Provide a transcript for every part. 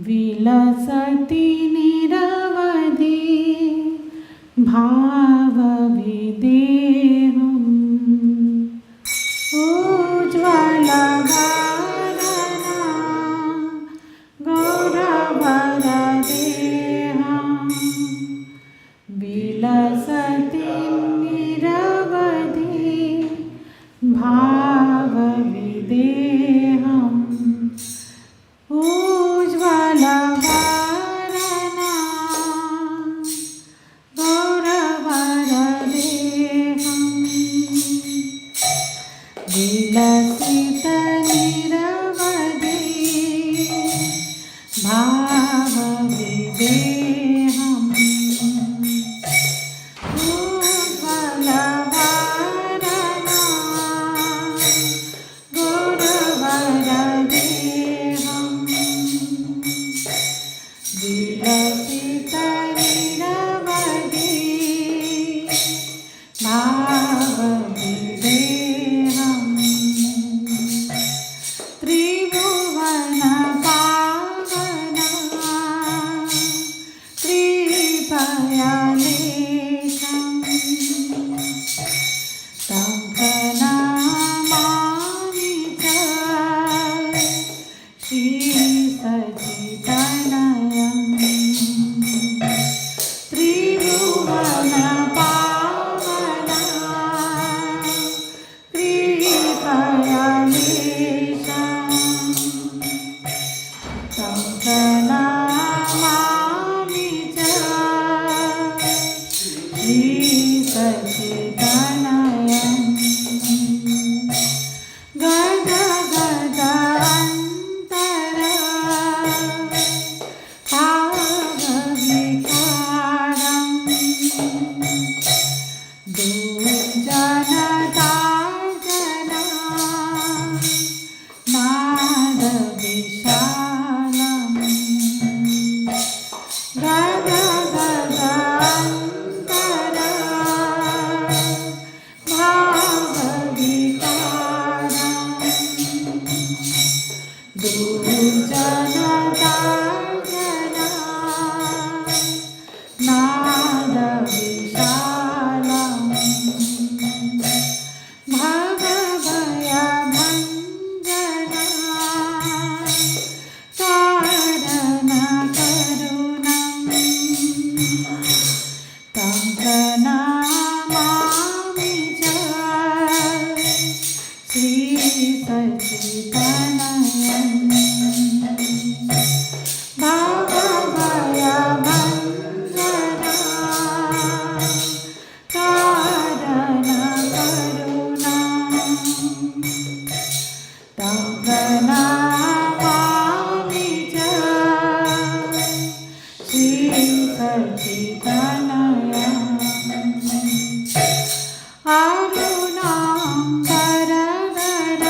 विलसति निरवधि भावविदेहम् उज्ज्वलभारणा गौरवरदेहम् विलसति निरवधि भावविदेहम् उज्ज्वलभारणा गौरवरदेहम् विलसितनिरवधि भावविदेहम् उज्ज्वलभारणा गौरवरदेहम् विलसितनिरवधि भावविदेहम् सच्चिदानंद भवभयभञ्जना कारण करुणा तं प्रणमामि च श्री सच्चिदानंद अरुणां करधर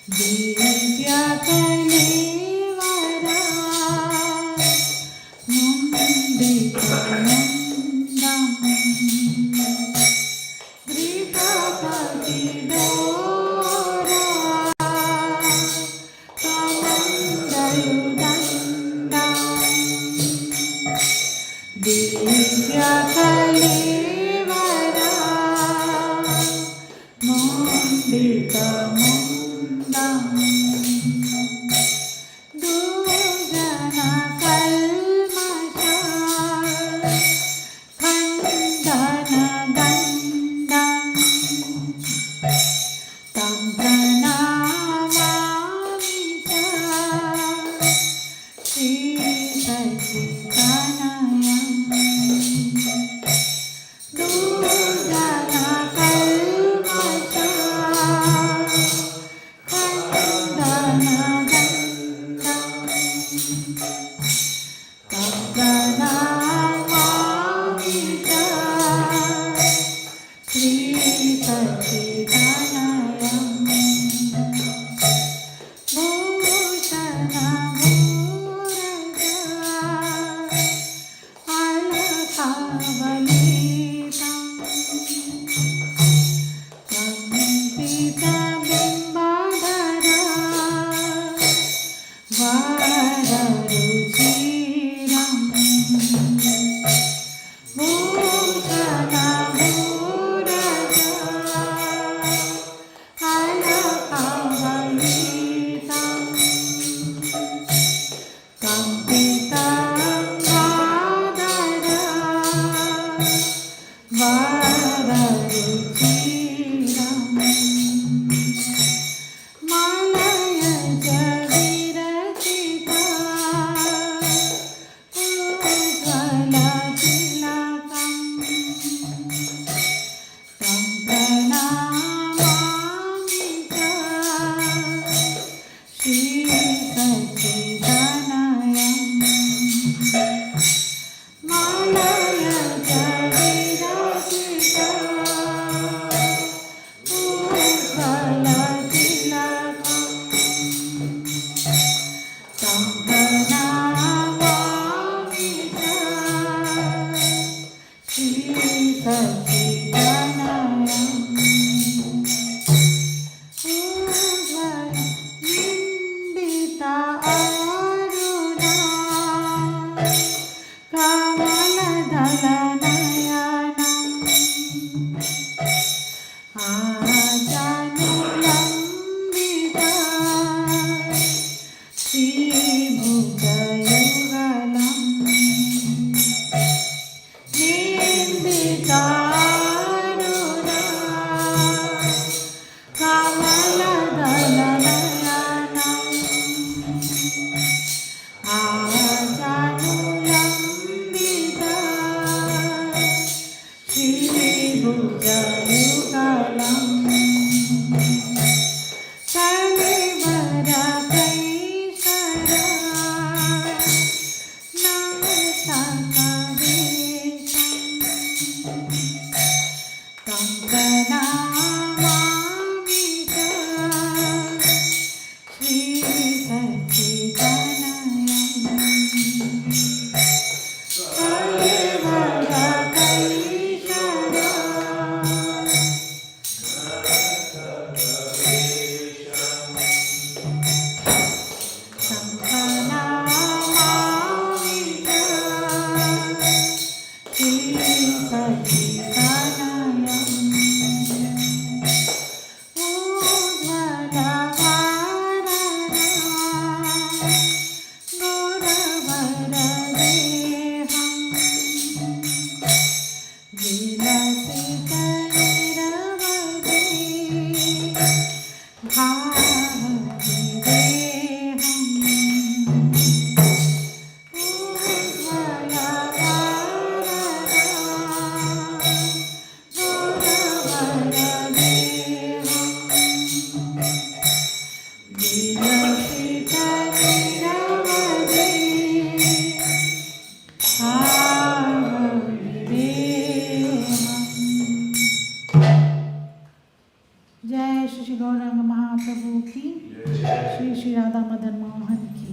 दिव्य कलेवरा मुंडितमुंडं वृषभतिडोरा कमण्डलुदण्डं दिव्य कलेवरा मुंडितमुंडं जय श्री गौरांग महाप्रभु की श्री श्री राधा मदन मोहन की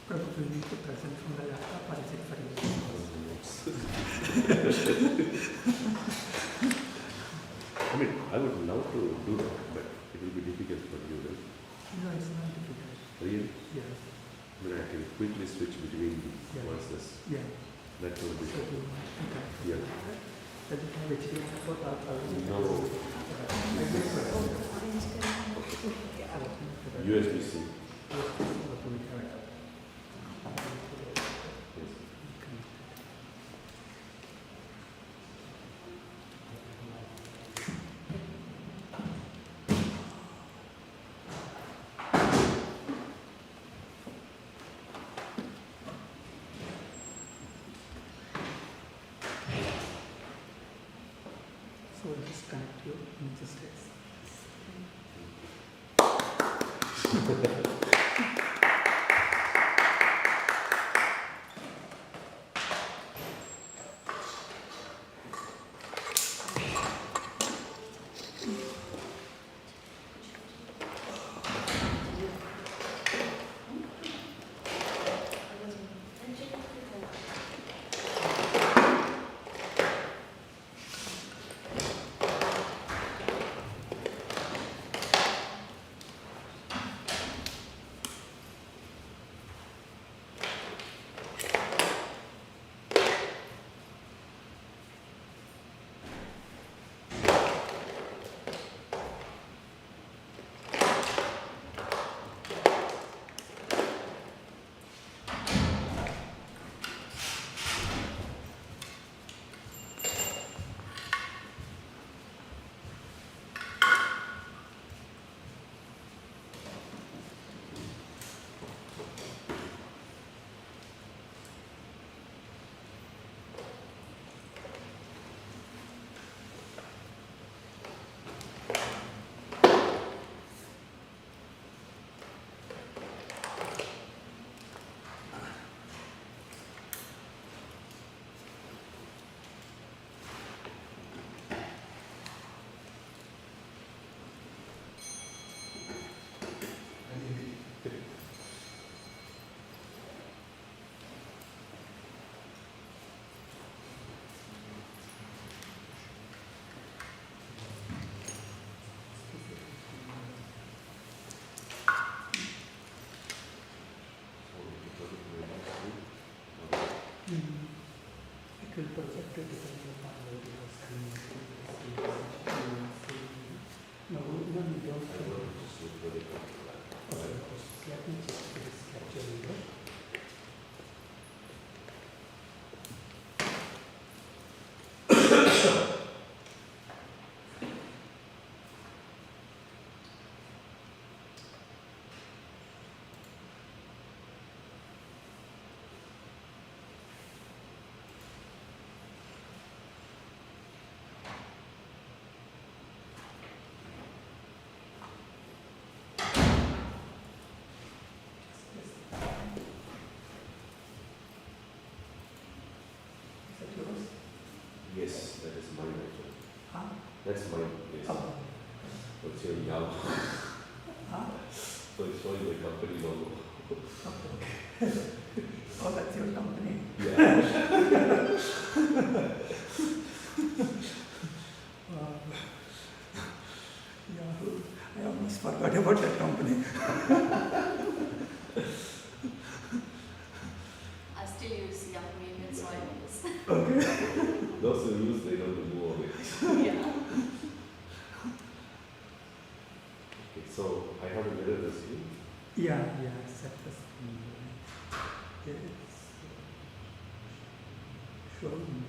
Probably need to present from the laptop or is it for you? I mean, I would love to do that, but it will be difficult for you, right? No, it's not difficult. Really? Yes. I mean, I can quickly switch between the voices. Yeah. That will be So you want to Yeah. does it have HDMI port or No. USB-C. So we'll just connect you in this case. It will project it depending upon where you are screen. No, no, you don't. Okay, let me check if it is capturing it. Yes, that is mine actually. Huh? That's mine, yes. Oh. What's your yellow? Huh? So it's showing the company logo. Okay. Oh, that's your company. Yeah. Yahoo. I almost forgot about that company. I still use Yahoo email, so I use. Okay. Those who use, they don't remove it. Yeah. Okay, so I have to mirror the screen. Yeah, set the screen. It's showing me.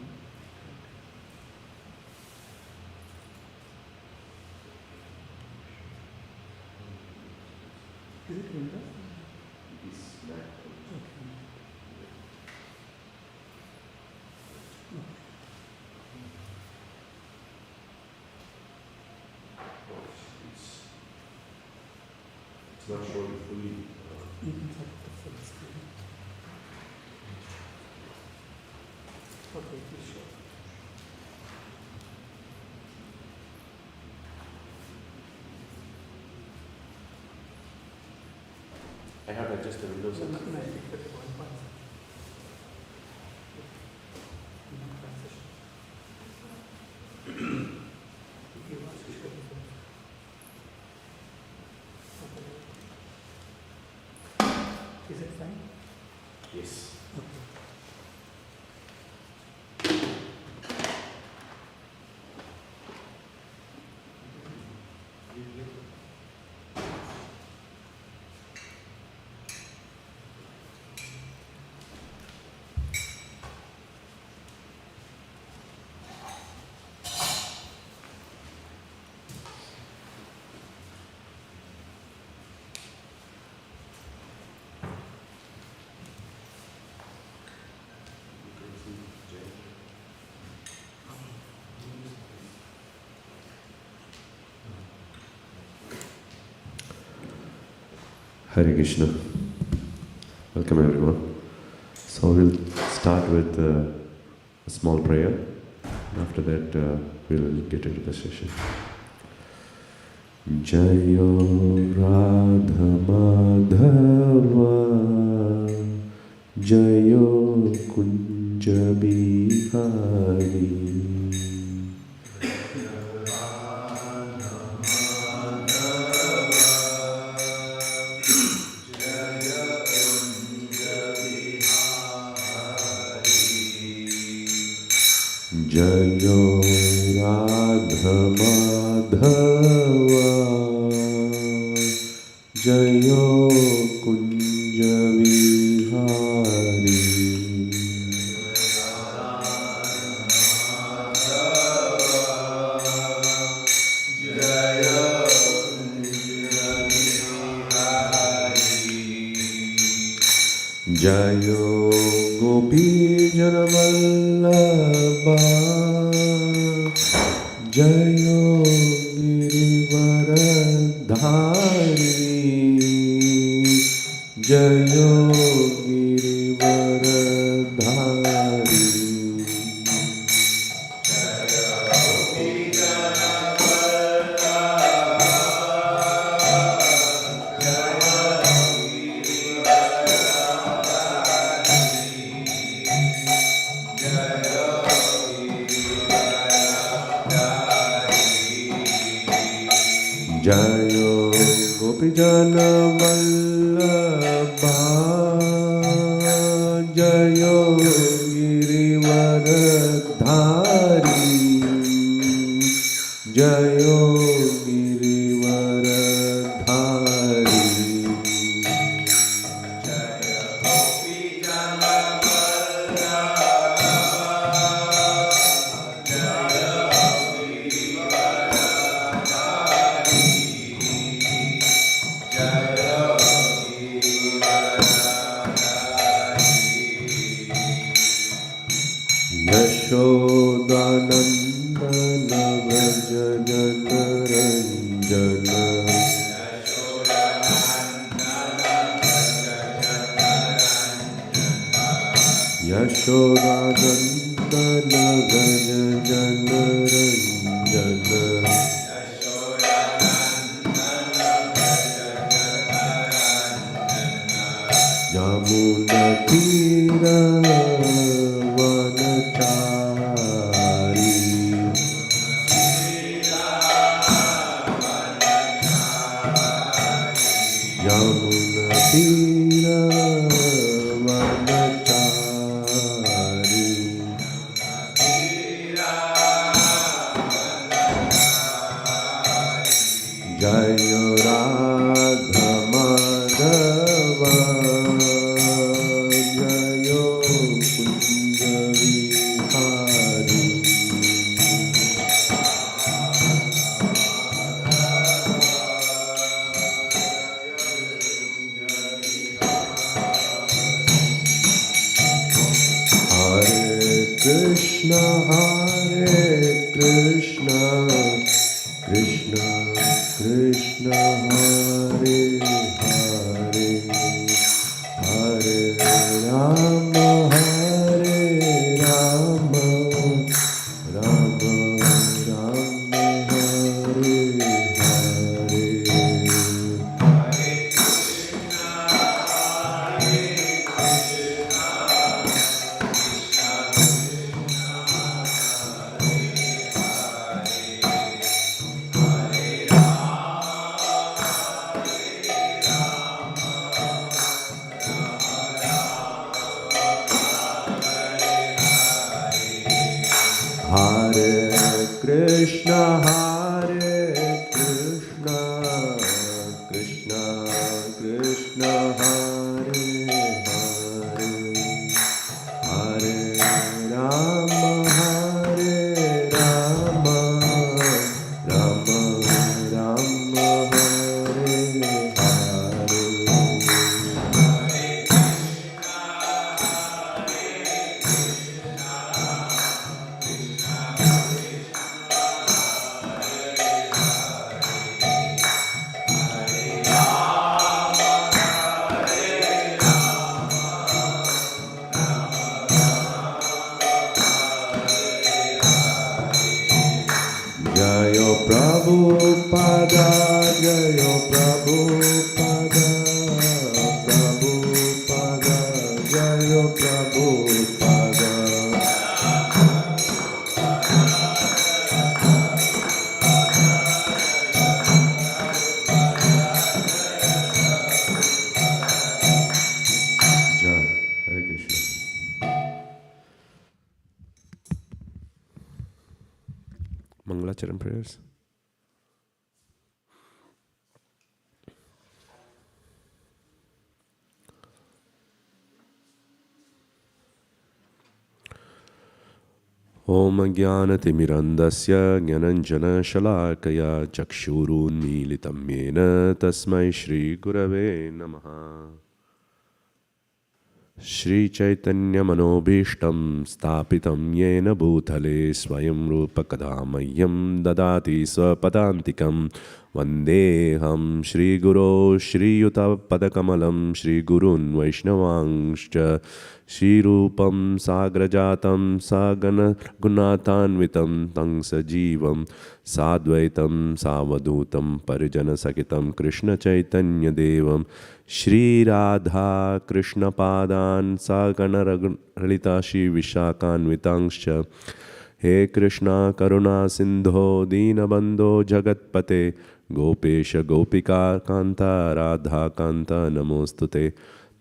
not showing fully. You can set the full screen. Okay, please show. I have to adjust the windows. No, I think that one point. Transition. If you want to show the full. Okay. Is it fine? Yes. Okay. Hare Krishna. Welcome everyone. So we'll start with a small prayer. After that, we'll get into the session. Jayo Radha Madhava Jayo Kunja Bihari Jayo Radha Madhava Jayo Kunja Vihari Jayo Gopi Janavallabha Jayo Girivaradhari Jayo Girivaradhari Jayo Gopi Janavallabha Jayo Girivaradhari Jayo Girivaradhari Yashodanandana Vraja Janaranjana Yashodanandana Vraja Janaranjana Yamuna Tira Vanachari Yamuna Tira Vanachari Jayo Radha Madhava Jayo Kunja Vihari Hare Krishna Krishna Krishna Hare Hare Hare Krishna, Hare Krishna, Krishna Krishna, Hare Hare, Hare Rama, Hare Rama, Rama Rama, Hare Jayo Prabhupada, Jayo Prabhupada, Prabhupada, Jayo Prabhupada. Jai, Hare Krishna. Mangalacharan prayers. Om Jnanatimirandasya Jnananjana Shalakaya Chakshurunmilitam Yena Tasmai Shri Gurave Namaha. Shri Chaitanya Manobhishtam Stapitam Yena Bhutale Swayam Rupa Kadamayam Dadati Swapadantikam Vandeham Shri Guru Shri Yuta Padakamalam Shri Gurun Vaishnavangscha Shri Rupam Sagrajatam Sagana Gunatanvitam Tang Sajivam Sadvaitam Savadutam Parijana Sakitam Krishna Chaitanya Devam Shri Radha Krishna Padan Sagana Ralita Shri Vishakan Vitangscha He Krishna Karuna Sindho Dinabandho Jagatpate Gopesha Gopika Kanta Radha Kanta Namostute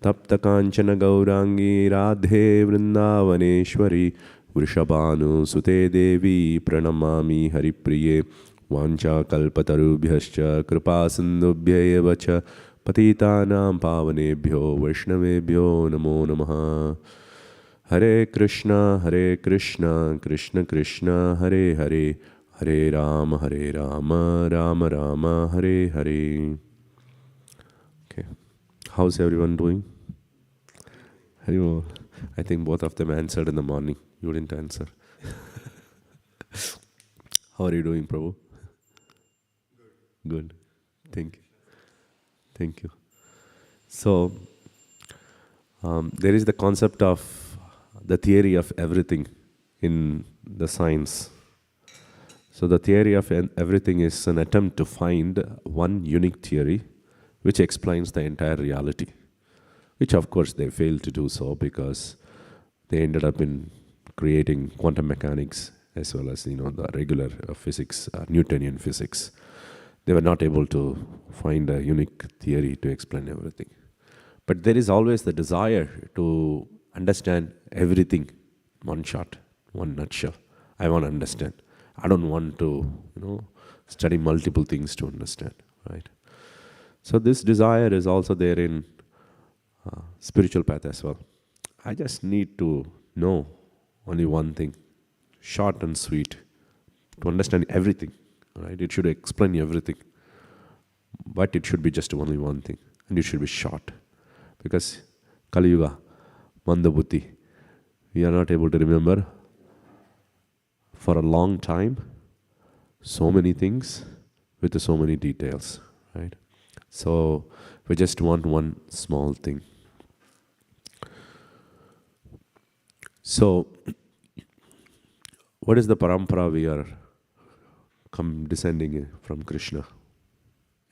Tapta Kanchana Gaurangi Radhe Vrindavaneshwari Vrishabhanu Sute Devi Pranamami Haripriye Vancha Kalpatarubhyascha Kripa Sindhubhya Vacha Patitanam Pavanebhyo Vaishnavebhyo Namo Namaha. Hare Krishna, Krishna Krishna, Hare Hare, Hare Rama, Rama Rama, Hare Hare. Okay. How's everyone doing? I think both of them answered in the morning. You didn't answer. How are you doing, Prabhu? Good. Thank you. Thank you. So, there is the concept of the theory of everything in the science. So the theory of everything is an attempt to find one unique theory which explains the entire reality, which of course they failed to do so because they ended up in creating quantum mechanics as well as the regular physics, Newtonian physics. They were not able to find a unique theory to explain everything. But there is always the desire to understand everything, one shot, one nutshell. I want to understand. I don't want to, study multiple things to understand, right? So this desire is also there in spiritual path as well. I just need to know only one thing, short and sweet, to understand everything, right? It should explain everything, but it should be just only one thing, and it should be short, because Kali Yuga, Mandabuddhi, we are not able to remember for a long time so many things with so many details, right? So we just want one small thing. So what is the parampara we are descending from Krishna?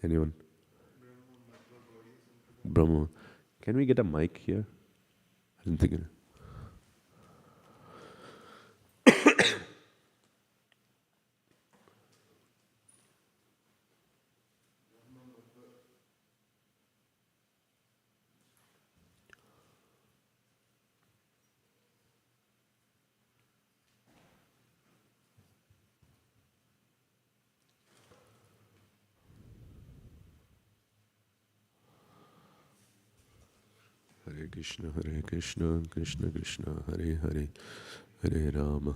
Anyone? Brahma. Can we get a mic here? I didn't think. Krishna Krishna Krishna Hare Hare Hare Rama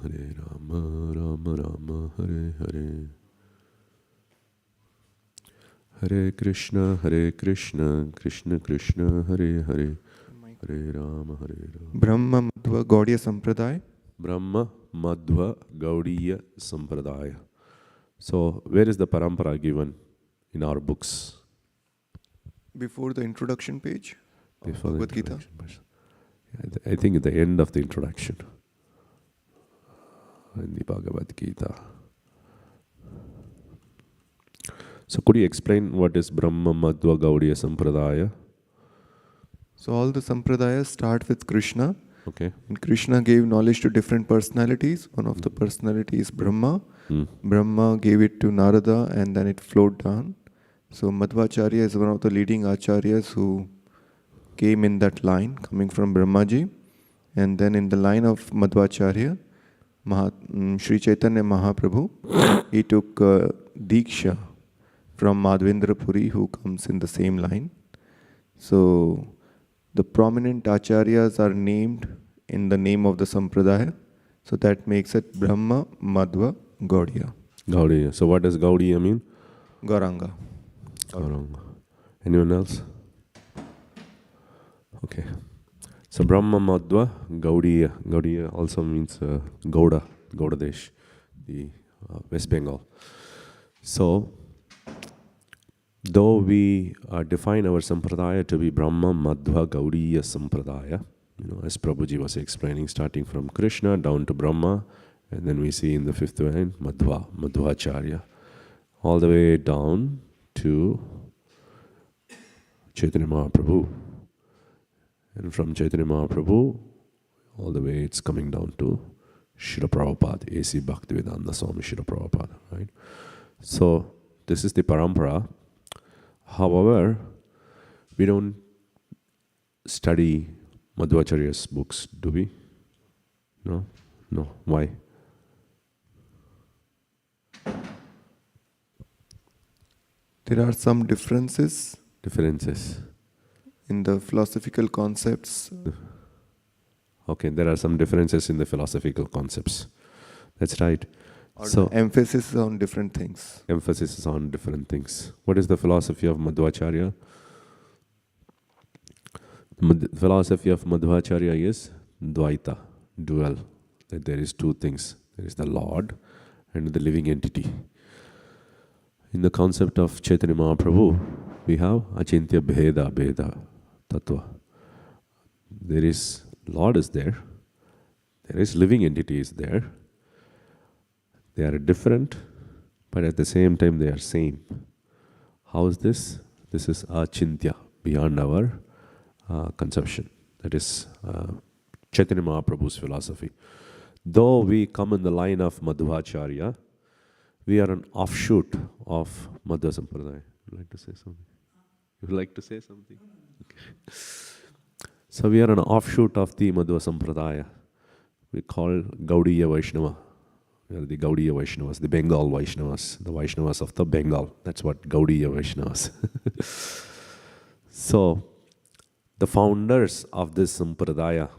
Rama Rama Hare Hare Hare Krishna Krishna Krishna Hare Hare Hare Rama Brahma Madhva Gaudiya Sampradaya. Brahma Madhva Gaudiya Sampradaya. So where is the parampara given in our books? Before the introduction page of Before the Bhagavad Gita. introduction. I think at the end of the introduction in the Bhagavad Gita. So could you explain what is Brahma Madhva Gaudiya Sampradaya? So all the sampradayas start with Krishna. Okay. And Krishna gave knowledge to different personalities. One of the personalities is Brahma. Brahma gave it to Narada and then it flowed down. So Madhvacharya is one of the leading acharyas who came in that line, coming from Brahmaji. And then in the line of Madhvacharya, Sri Chaitanya Mahaprabhu, he took Diksha from Madhavendra Puri, who comes in the same line. So the prominent acharyas are named in the name of the sampradaya. So that makes it Brahma Madhva Gaudiya. Gaudiya. So what does Gaudiya mean? Gauranga. Gauranga. Anyone else? Okay. So Brahma Madhva Gaudiya. Gaudiya also means Gauda, Gaudadesh, the West Bengal. So though we define our sampradaya to be Brahma Madhva Gaudiya Sampradaya, as Prabhuji was explaining, starting from Krishna down to Brahma, and then we see in the fifth line Madhvacharya, all the way down to Chaitanya Mahaprabhu. And from Chaitanya Mahaprabhu, all the way it's coming down to Srila Prabhupada, A.C. Bhaktivedanta Swami Srila Prabhupada, right? So this is the parampara. However, we don't study Madhvacharya's books, do we? No? No. Why? There are some differences in the philosophical concepts. Okay, there are some differences in the philosophical concepts. That's right. So emphasis on different things. Emphasis is on different things. What is the philosophy of Madhvacharya? The philosophy of Madhvacharya is Dvaita, dual. That there is two things. There is the Lord and the living entity. In the concept of Chaitanya Mahaprabhu, we have Achintya Bheda Tattva. There is Lord is there. There is living entity is there. They are different, but at the same time they are same. How is this? This is achintya, beyond our conception. That is Chaitanya Mahaprabhu's philosophy. Though we come in the line of Madhvacharya, we are an offshoot of Madhva Sampradaya. Would you like to say something? You would like to say something? Okay. So we are an offshoot of the Madhva Sampradaya. We call Gaudiya Vaishnava. We are the Gaudiya Vaishnavas, the Bengal Vaishnavas, the Vaishnavas of the Bengal. That's what Gaudiya Vaishnavas. So, the founders of this Sampradaya,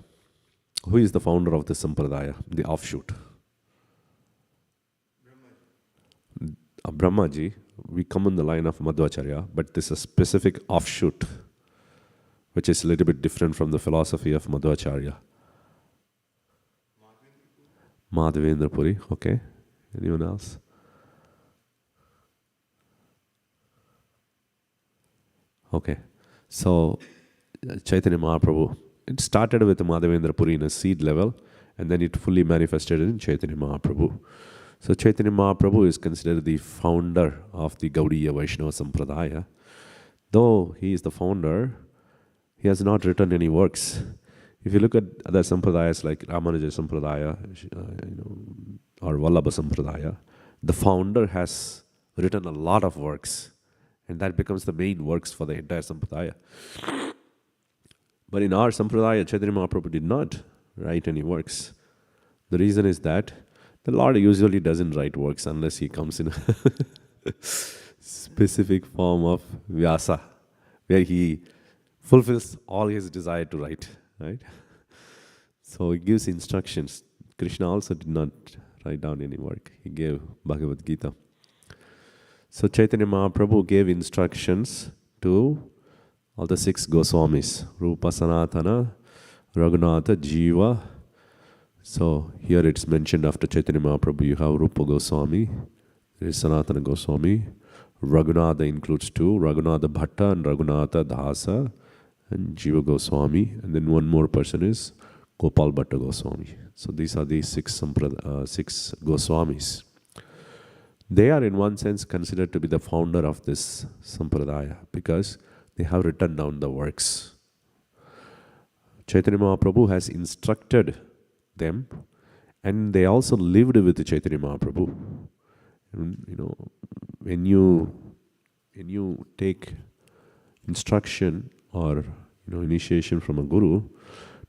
who is the founder of this Sampradaya, the offshoot? Brahmaji. We come in the line of Madhvacharya, but this is a specific offshoot, which is a little bit different from the philosophy of Madhvacharya. Madhavendra Puri, okay. Anyone else? Okay. So, Chaitanya Mahaprabhu, it started with Madhavendra Puri in a seed level, and then it fully manifested in Chaitanya Mahaprabhu. So, Chaitanya Mahaprabhu is considered the founder of the Gaudiya Vaishnava Sampradaya. Though he is the founder, he has not written any works. If you look at other sampradayas like Ramanuja Sampradaya or Vallabha Sampradaya, the founder has written a lot of works, and that becomes the main works for the entire sampradaya. But in our sampradaya, Chaitanya Mahaprabhu did not write any works. The reason is that the Lord usually doesn't write works unless he comes in a specific form of Vyasa, where he fulfills all his desire to write, right? So he gives instructions. Krishna also did not write down any work. He gave Bhagavad Gita. So Chaitanya Mahaprabhu gave instructions to all the 6 Goswamis, Rupa, Sanatana, Raghunatha, Jiva. So here it's mentioned after Chaitanya Mahaprabhu, you have Rupa Goswami, there is Sanatana Goswami, Raghunatha includes 2, Raghunatha Bhatta and Raghunatha Dasa, and Jiva Goswami, and then one more person is Gopal Bhatta Goswami. So these are the 6 Goswamis. They are in one sense considered to be the founder of this sampradaya because they have written down the works. Chaitanya Mahaprabhu has instructed them, and they also lived with Chaitanya Mahaprabhu. And, when you take instruction or initiation from a guru,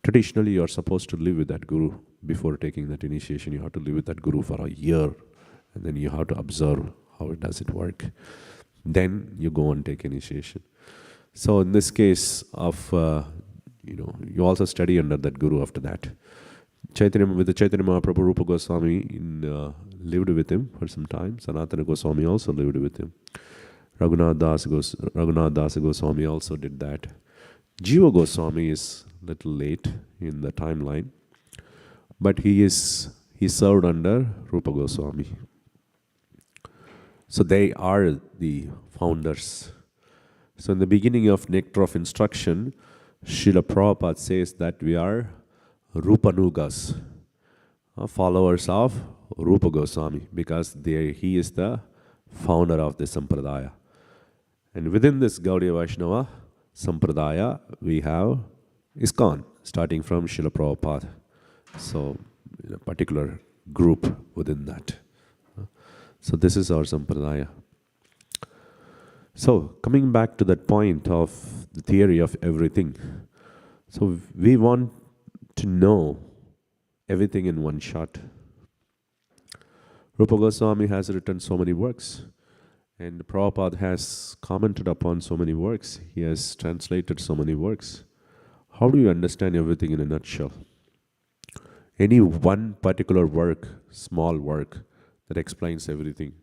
traditionally you are supposed to live with that guru. Before taking that initiation, you have to live with that guru for a year, and then you have to observe how does it work. Then you go and take initiation. So in this case of you also study under that guru after that. With the Chaitanya Mahaprabhu, Rupa Goswami lived with him for some time. Sanatana Goswami also lived with him. Raghunath Dasa Goswami also did that. Jiva Goswami is a little late in the timeline, but he served under Rupa Goswami. So they are the founders. So in the beginning of Nectar of Instruction, Srila Prabhupada says that we are Rupanugas, followers of Rupa Goswami, because he is the founder of the Sampradaya. And within this Gaudiya Vaishnava Sampradaya, we have ISKCON, starting from Srila Prabhupada. So, a particular group within that. So this is our Sampradaya. So, coming back to that point of the theory of everything. So, we want to know everything in one shot. Rupa Goswami has written so many works, and Prabhupada has commented upon so many works. He has translated so many works. How do you understand everything in a nutshell? Any one particular work, small work, that explains everything.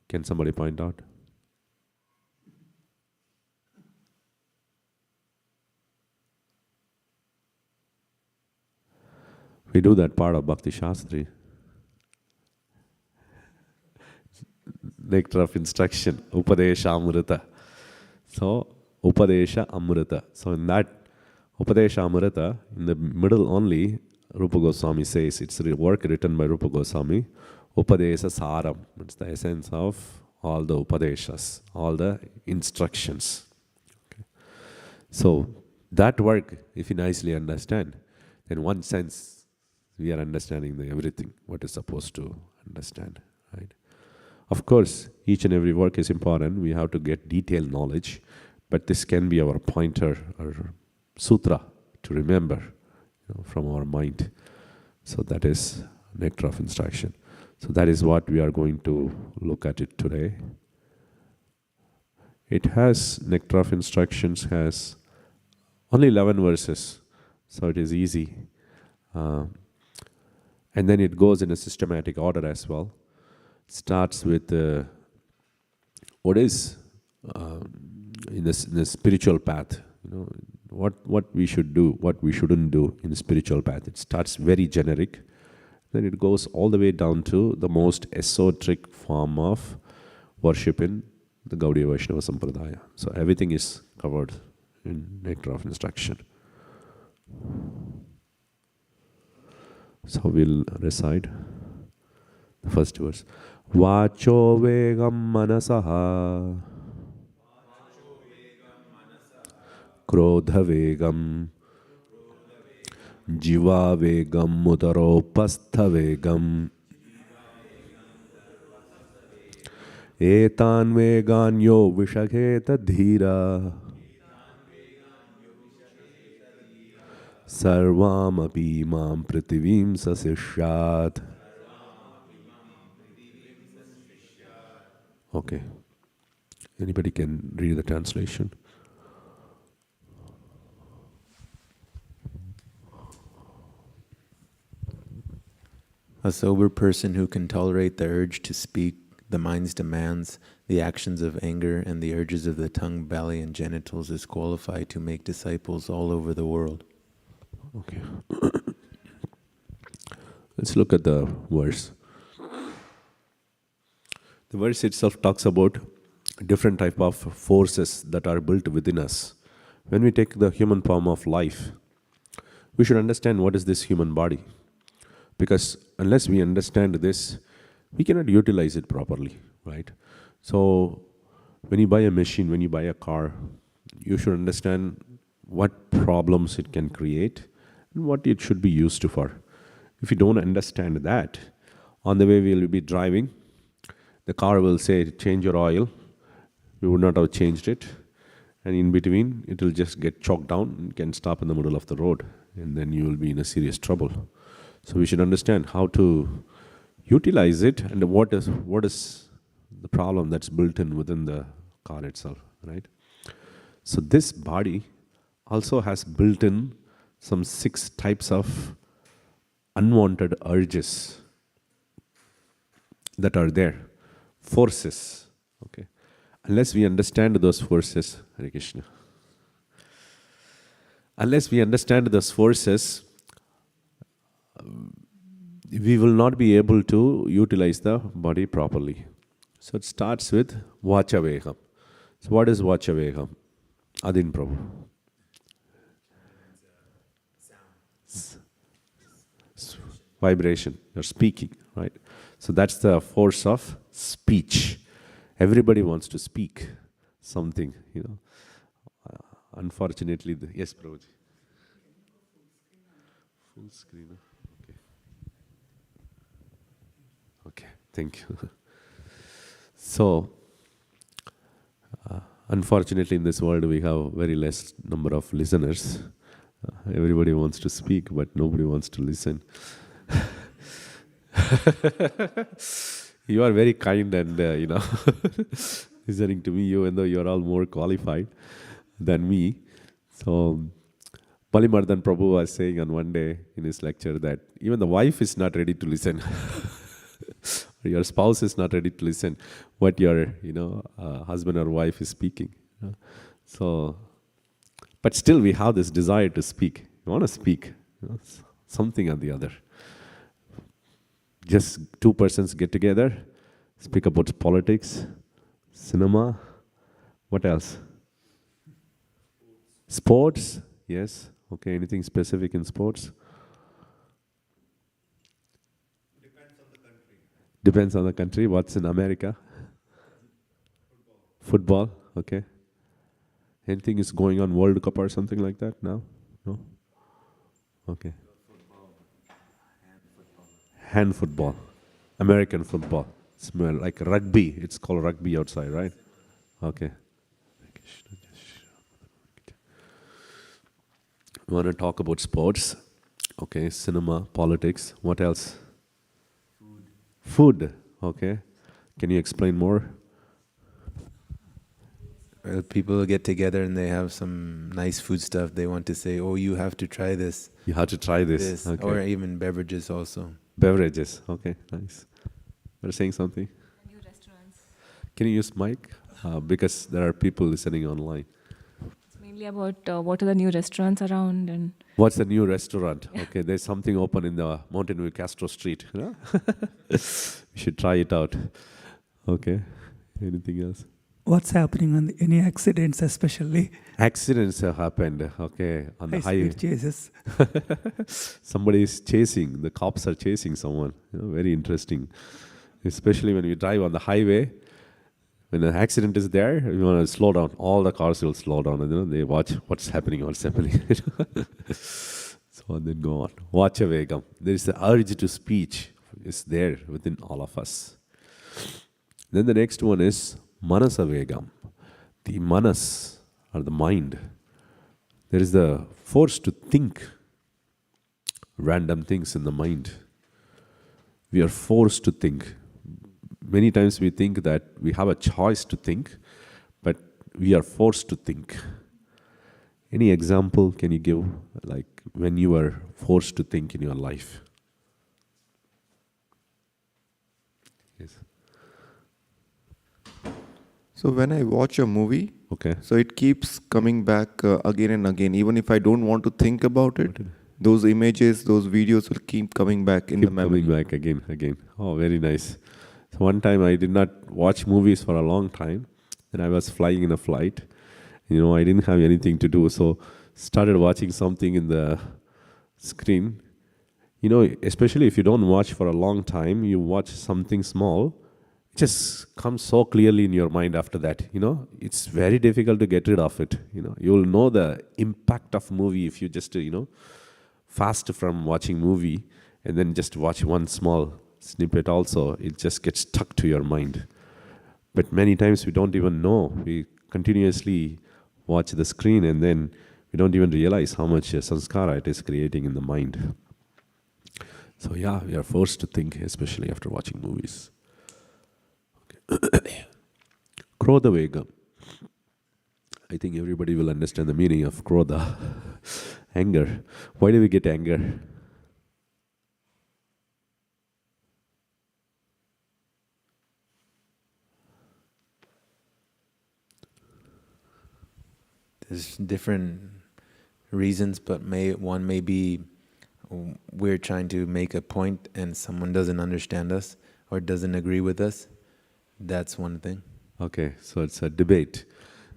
Can somebody point out? We do that part of Bhakti Shastri. Nectar of Instruction, Upadesha Amrita. So, Upadesha Amrita. So in that Upadesha Amrita, in the middle only, Rupa Goswami says, it's a work written by Rupa Goswami, Upadesha Saram. It's the essence of all the Upadeshas, all the instructions. Okay. So that work, if you nicely understand, in one sense, we are understanding everything, what is supposed to understand. Right? Of course, each and every work is important. We have to get detailed knowledge, but this can be our pointer or sutra to remember from our mind. So that is Nectar of Instruction. So that is what we are going to look at it today. It has, Nectar of Instructions has only 11 verses, so it is easy. And then it goes in a systematic order as well. Starts with what is in the spiritual path, what we should do, what we shouldn't do in the spiritual path. It starts very generic, then it goes all the way down to the most esoteric form of worship in the Gaudiya Vaishnava Sampradaya. So everything is covered in Nectar of Instruction. So we'll recite the first verse. Vacho vegam manasaha krodha vegam jiva vegam mudaropastha vegam etan vegan yo vishakheta dhira sarvam api mam prithivim sasishyat. Okay. Anybody can read the translation? A sober person who can tolerate the urge to speak, the mind's demands, the actions of anger, and the urges of the tongue, belly, and genitals is qualified to make disciples all over the world. Okay. Let's look at the verse. The verse itself talks about different type of forces that are built within us. When we take the human form of life, we should understand what is this human body. Because unless we understand this, we cannot utilize it properly, right? So when you buy a machine, when you buy a car, you should understand what problems it can create and what it should be used for. If you don't understand that, on the way we will be driving, the car will say, change your oil. We would not have changed it. And in between, it will just get choked down and can stop in the middle of the road. And then you will be in a serious trouble. So we should understand how to utilize it and what is the problem that's built in within the car itself, right? So this body also has built in some 6 types of unwanted urges that are there, forces, okay? Unless we understand those forces, Hare Krishna. Unless we understand those forces, we will not be able to utilize the body properly. So it starts with Vachaveham. So what is Vachaveham? Adin Prabhu. Vibration. You're speaking, right? So that's the force of speech. Everybody wants to speak something, you know. Unfortunately, yes, Prabhuji. Full screen. Okay. Okay, thank you. So, unfortunately, in this world, we have very less number of listeners. Everybody wants to speak, but nobody wants to listen. You are very kind and, listening to me, even though you are all more qualified than me. So, Palimardhan Prabhu was saying on one day in his lecture that even the wife is not ready to listen. Your spouse is not ready to listen what your, husband or wife is speaking. So, but still we have this desire to speak. You want to speak, something or the other. Just 2 persons get together, speak about politics, cinema, what else? Sports, yes. Okay, anything specific in sports? Depends on the country. What's in America? Football, okay. Anything is going on World Cup or something like that now? No? Okay. Hand football. American football. It's more like rugby. It's called rugby outside, right? Okay. We want to talk about sports. Okay, cinema, politics. What else? Food. Okay. Can you explain more? Well, people get together and they have some nice food stuff. They want to say, oh, you have to try this. You have to try this. Okay. Or even beverages also. Beverages. Okay, nice. You're saying something? New restaurants. Can you use mic? Because there are people listening online. It's mainly about what are the new restaurants around and... What's the new restaurant? Okay, there's something open in the Mountain View Castro Street. You should try it out. Okay, anything else? What's happening on any accidents especially? Accidents have happened, okay, on the highway. High-speed chases. Somebody is chasing, the cops are chasing someone. Very interesting. Especially when you drive on the highway, when an accident is there, you want to slow down. All the cars will slow down and they watch what's happening. So then go on. Vachavegam. There is the urge to speech is there within all of us. Then the next one is Manasavegam. The manas, or the mind. There is the force to think random things in the mind. We are forced to think. Many times we think that we have a choice to think, but we are forced to think. Any example can you give, like when you were forced to think in your life? Yes. So when I watch a movie, Okay. so it keeps coming back again and again. Even if I don't want to think about it, those images, those videos will keep coming back in the Keep memory. coming back again. Oh, very nice. So one time I did not watch movies for a long time. And I was flying in a flight. I didn't have anything to do. So started watching something in the screen. Especially if you don't watch for a long time, you watch something small, it just comes so clearly in your mind after that. It's very difficult to get rid of it. You'll know the impact of movie if you just, fast from watching movie and then just watch one small snippet also, it just gets stuck to your mind. But many times we don't even know. We continuously watch the screen and then we don't even realize how much sanskara it is creating in the mind. So yeah, we are forced to think, especially after watching movies. Okay. Krodha Vega. I think everybody will understand the meaning of Krodha. Anger. Why do we get anger? There's different reasons, but one may be we're trying to make a point and someone doesn't understand us or doesn't agree with us. That's one thing. Okay, so it's a debate.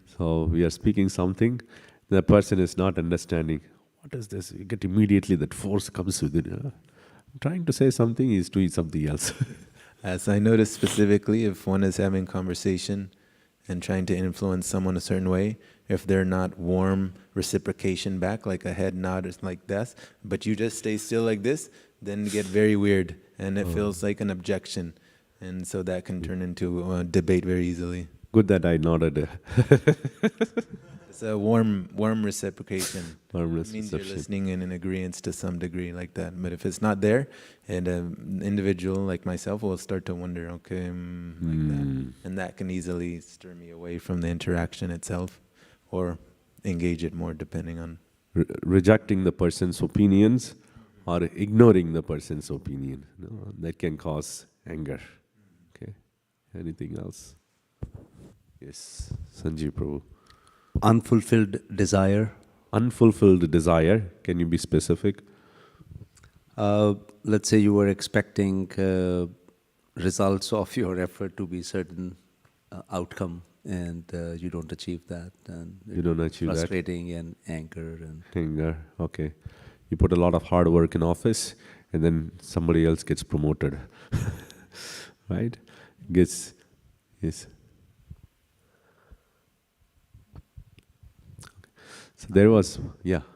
So we are speaking something, the person is not understanding. What is this? You get immediately that force comes within. I'm trying to say something, he's doing something else. As I noticed specifically, if one is having conversation and trying to influence someone a certain way, if they're not warm reciprocation back, like a head nod or like this, but you just stay still like this, then you get very weird and it feels like an objection. And so that can turn into a debate very easily. Good that I nodded. It's a warm reciprocation. Warm It means you're reception. listening and in agreement to some degree like that. But if it's not there, and an individual like myself will start to wonder, okay, like that. And that can easily stir me away from the interaction itself or engage it more depending on. Rejecting the person's opinions or ignoring the person's opinion. That can cause anger. Okay. Anything else? Yes, Sanjeev Prabhu. Unfulfilled desire. Unfulfilled desire. Can you be specific? Let's say you were expecting results of your effort to be certain outcome, and you don't achieve that, and You don't achieve that. frustrating and anger and Anger. Okay. You put a lot of hard work in office, and then somebody else gets promoted. Right? Yes. So there was,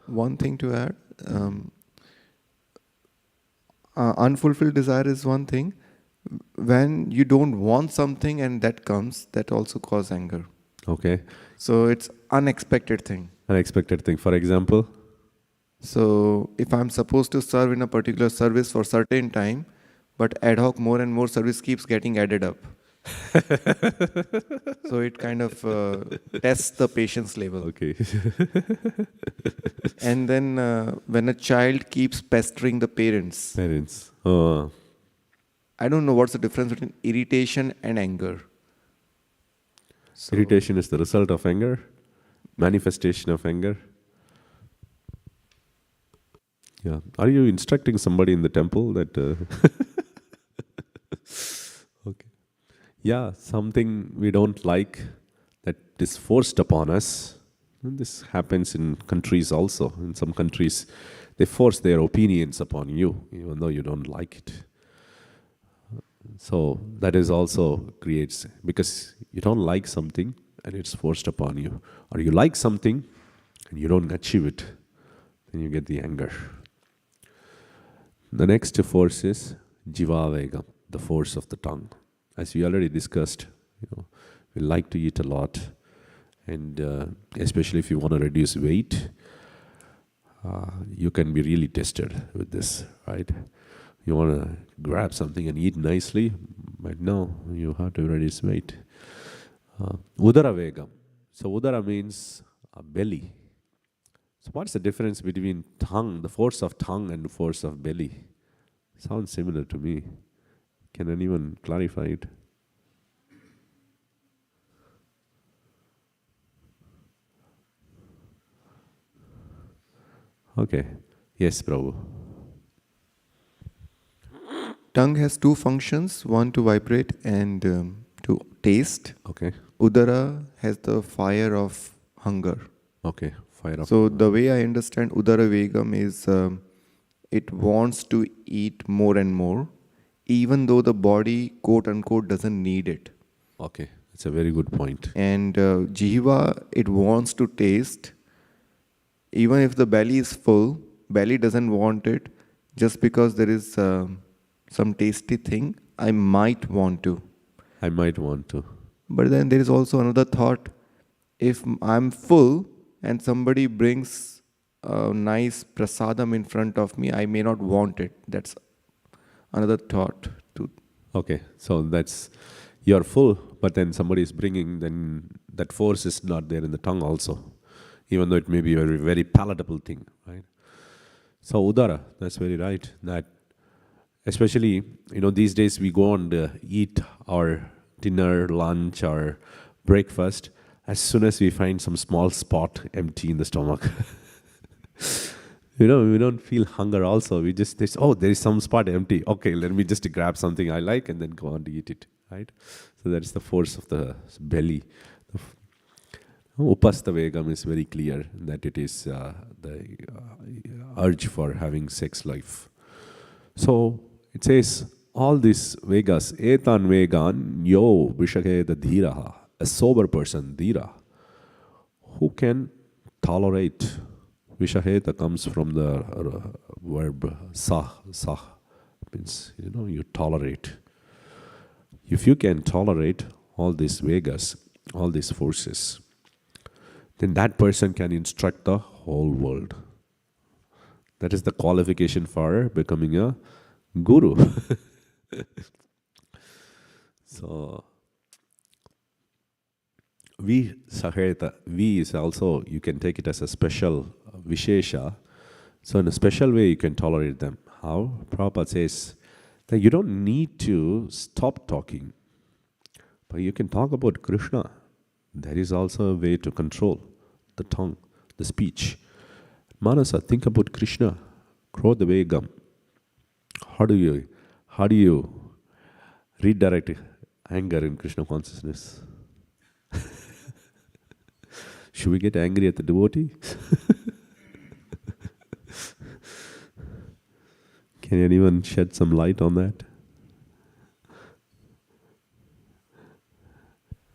One thing to add, unfulfilled desire is one thing. When you don't want something and that comes, that also causes anger. Okay. So it's unexpected thing. Unexpected thing. For example? So if I'm supposed to serve in a particular service for certain time, but ad hoc more and more service keeps getting added up. So it kind of tests the patience level. Okay. And then when a child keeps pestering the parents, I don't know what's the difference between irritation and anger. So Irritation is the result of anger, manifestation of anger. Yeah. Are you instructing somebody in the temple that... Okay. Yeah, something we don't like that is forced upon us. And this happens in countries also. In some countries, they force their opinions upon you, even though you don't like it. So that is also creates, because you don't like something and it's forced upon you. Or you like something and you don't achieve it, then you get the anger. The next force is Jivana, the force of the tongue. As we already discussed, we like to eat a lot, and especially if you want to reduce weight, you can be really tested with this, right? You want to grab something and eat nicely, but no, you have to reduce weight. Udara Vegam. So Udara means belly. So what's the difference between tongue, the force of tongue and the force of belly? Sounds similar to me. Can anyone clarify it? Okay. Yes, Prabhu. Tongue has two functions, one to vibrate and to taste. Okay. Udara has the fire of hunger. Okay. Fire up. So the way I understand Udara Vegam is it wants to eat more and more, even though the body, quote unquote, doesn't need it. Okay. It's a very good point. And Jiva, it wants to taste. Even if the belly is full, belly doesn't want it. Just because there is some tasty thing, I might want to. I might want to. But then there is also another thought. If I'm full and somebody brings a nice prasadam in front of me, I may not want it. That's another thought too. Okay. So that's, you're full, but then somebody is bringing, then that force is not there in the tongue also. Even though it may be a very, very palatable thing, right? So Udara, that's very right. That especially, these days we go and eat our dinner, lunch, or breakfast. As soon as we find some small spot empty in the stomach, we don't feel hunger also. We just, there is some spot empty. Okay, let me just grab something I like and then go on to eat it, right? So that's the force of the belly. Upasta Vegam is very clear that it is the urge for having sex life. So it says, all these Vegas, etan vegan yo vishakeda dhiraha, a sober person, dhira, who can tolerate. Vishaheta comes from the verb sah, means, you tolerate. If you can tolerate all these Vegas, all these forces, then that person can instruct the whole world. That is the qualification for becoming a guru. So, Saheta, is also, you can take it as a special Vishesha. So in a special way you can tolerate them. How? Prabhupada says that you don't need to stop talking, but you can talk about Krishna. There is also a way to control the tongue, the speech. Manasa, think about Krishna. Krodha Vegam. How do you redirect anger in Krishna consciousness? Should we get angry at the devotee? Can anyone shed some light on that?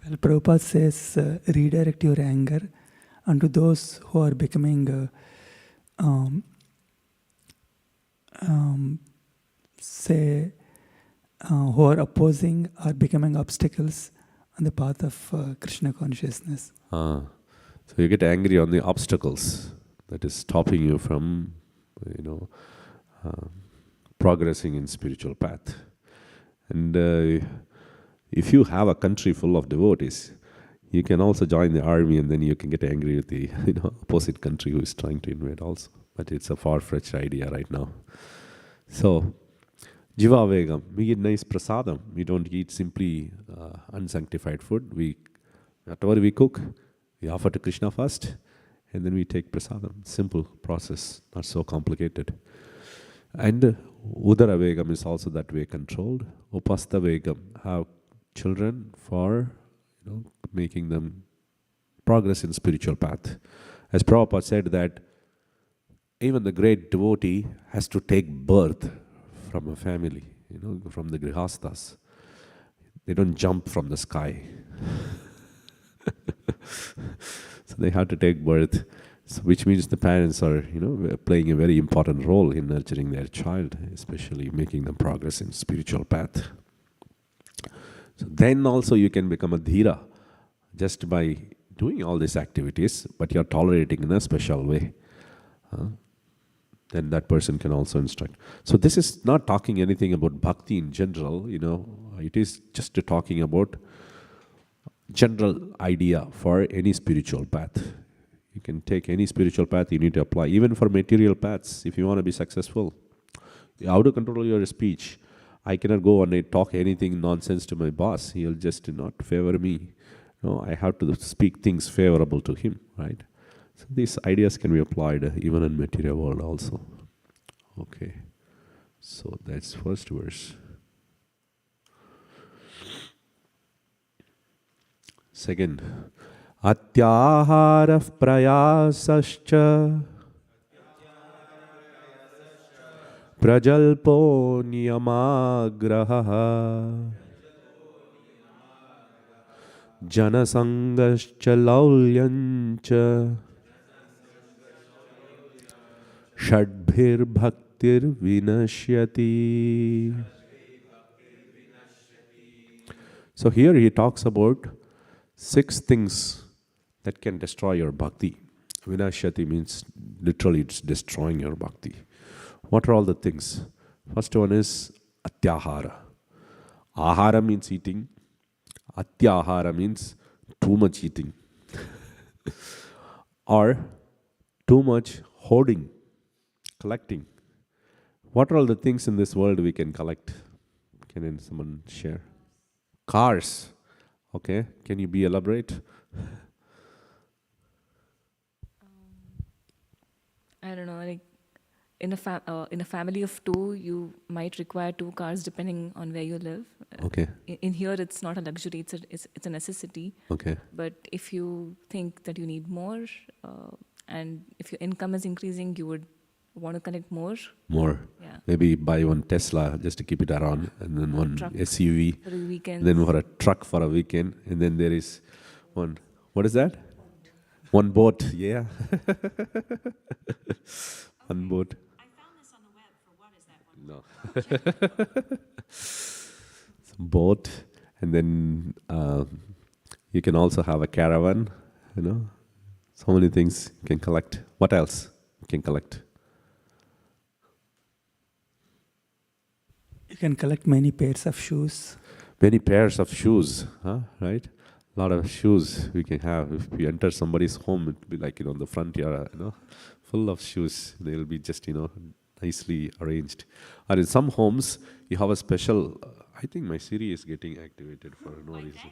Well, Prabhupada says, redirect your anger unto those who are becoming, who are opposing or becoming obstacles on the path of Krishna consciousness. So you get angry on the obstacles that is stopping you from, progressing in spiritual path. And if you have a country full of devotees, you can also join the army, and then you can get angry with the opposite country who is trying to invade also. But it's a far-fetched idea right now. So, Jiva Vegam, we eat nice prasadam. We don't eat simply unsanctified food. Whatever we cook, we offer to Krishna first, and then we take prasadam. Simple process, not so complicated. And Udara Vegam is also that way controlled. Upasta Vegam, have children for making them progress in spiritual path. As Prabhupada said that even the great devotee has to take birth from a family, from the grihasthas. They don't jump from the sky. So they have to take birth, which means the parents are, playing a very important role in nurturing their child, especially making them progress in spiritual path. So then also you can become a dhira just by doing all these activities, but you're tolerating in a special way. Then that person can also instruct. So this is not talking anything about bhakti in general, it is just talking about general idea for any spiritual path. You can take any spiritual path you need to apply, even for material paths, if you want to be successful. How to control your speech, I cannot go and talk anything nonsense to my boss. He'll just not favor me. No, I have to speak things favorable to him, right? So these ideas can be applied even in material world also. Okay, so that's first verse. Second, atyahara prayasascha prajalpo niyamagraha janasangascha laulyancha Shadbhir bhaktir vinashyati. So here he talks about 6 things that can destroy your bhakti. Vinashyati means literally it's destroying your bhakti. What are all the things? First one is atyahara. Ahara means eating. Atyahara means too much eating. Or too much hoarding. Collecting. What are all the things in this world we can collect? Can someone share? Cars. Okay. Can you be elaborate? I don't know, like in a family of 2, you might require 2 cars depending on where you live. Okay. In here, it's not a luxury; it's a necessity. Okay. But if you think that you need more, and if your income is increasing, you would want to collect more. More. Yeah. Maybe buy one Tesla just to keep it around, and then one Truck SUV, for the weekend. then for a truck for a weekend, and then there is one. What is that? One boat. Yeah. One boat. I found this on the web for what is that one? No. Some boat, and then you can also have a caravan. You know, so many things you can collect. What else you can collect? You can collect many pairs of shoes. Many pairs of shoes, huh? Right? A lot of shoes we can have. If we enter somebody's home, it'll be like, the front yard, full of shoes. They'll be just, nicely arranged. Or in some homes, you have a special, I think my Siri is getting activated for no reason.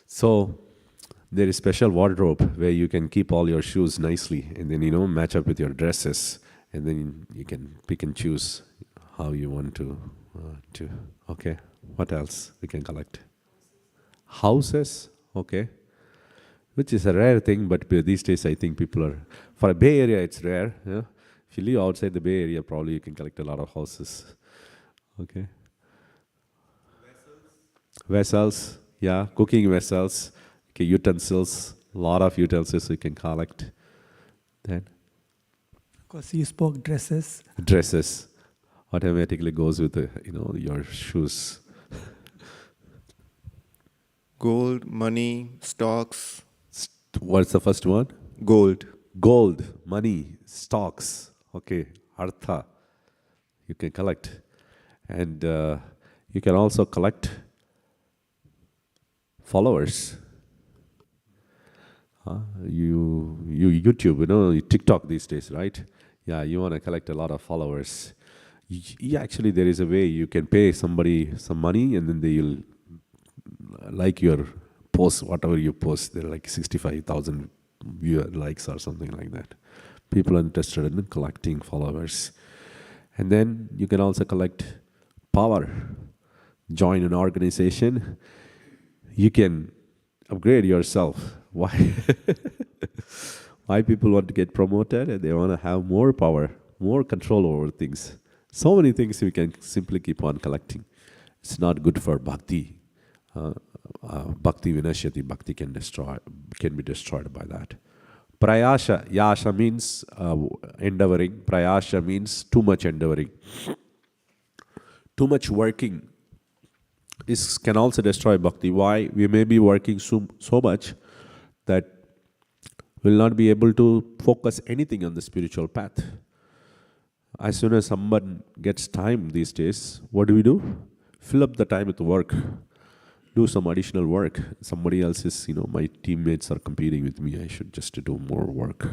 So, there is special wardrobe where you can keep all your shoes nicely and then, match up with your dresses. And then you can pick and choose how you want to. Okay. What else we can collect? Houses. Okay. Which is a rare thing, but these days I think people are, for a Bay Area it's rare. Yeah? If you live outside the Bay Area, probably you can collect a lot of houses. Okay. Vessels. Yeah. Cooking vessels. Okay. Utensils. A lot of utensils you can collect. Then. Because you spoke dresses. Dresses automatically goes with your shoes. Gold, money, stocks. What's the first one? Gold. Gold, money, stocks. Okay, artha. You can collect, and you can also collect followers. You YouTube, TikTok these days, right? Yeah, you want to collect a lot of followers. Actually, there is a way you can pay somebody some money and then they'll like your post, whatever you post. They're like 65,000 viewer likes or something like that. People are interested in collecting followers. And then you can also collect power. Join an organization. You can upgrade yourself. Why? Why people want to get promoted? And they want to have more power, more control over things. So many things we can simply keep on collecting. It's not good for bhakti. Bhakti vinashyati. Bhakti can be destroyed by that. Prayasha. Yasha means endeavoring. Prayasha means too much endeavoring. Too much working can also destroy bhakti. Why? We may be working so much that we'll not be able to focus anything on the spiritual path. As soon as someone gets time these days, what do? Fill up the time with work. Do some additional work. Somebody else is, my teammates are competing with me. I should just do more work.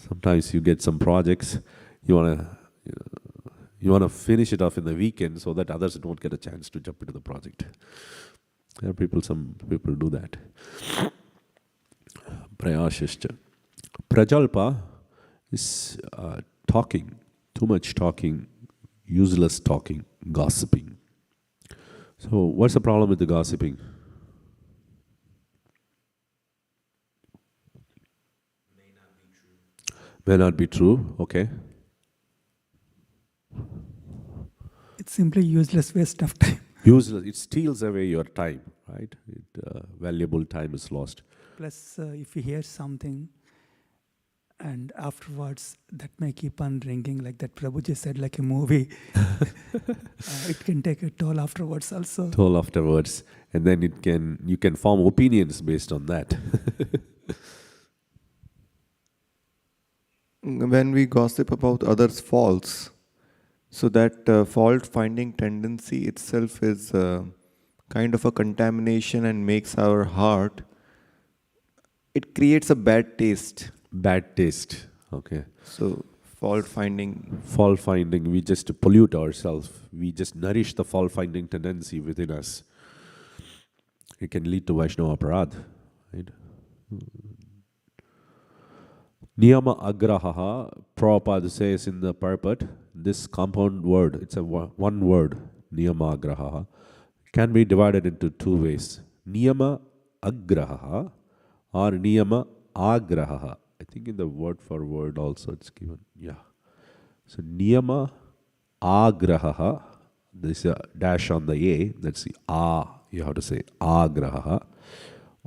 Sometimes you get some projects. You want to finish it off in the weekend so that others don't get a chance to jump into the project. Some people do that. Prayashishcha. Prajalpa is talking, too much talking, useless talking, gossiping. So what's the problem with the gossiping? May not be true, okay. It's simply useless waste of time. Useless, it steals away your time, right? Valuable time is lost. Plus, if you hear something and afterwards that may keep on ringing, like that Prabhuji said, like a movie, it can take a toll afterwards also. Toll afterwards, and then you can form opinions based on that. When we gossip about others' faults, so that fault-finding tendency itself is kind of a contamination and makes our heart, it creates a bad taste. Bad taste, okay. So fault-finding. Fault-finding, we just pollute ourselves. We just nourish the fault-finding tendency within us. It can lead to Vaishnava aparadh, right? Niyama agraha, Prabhupada says in the purport, this compound word, it's a one word, niyama agraha, can be divided into two ways. Niyama agraha or niyama agraha. I think in the word for word also it's given. Yeah. So niyama agraha, this is a dash on the A, that's the A, you have to say agraha,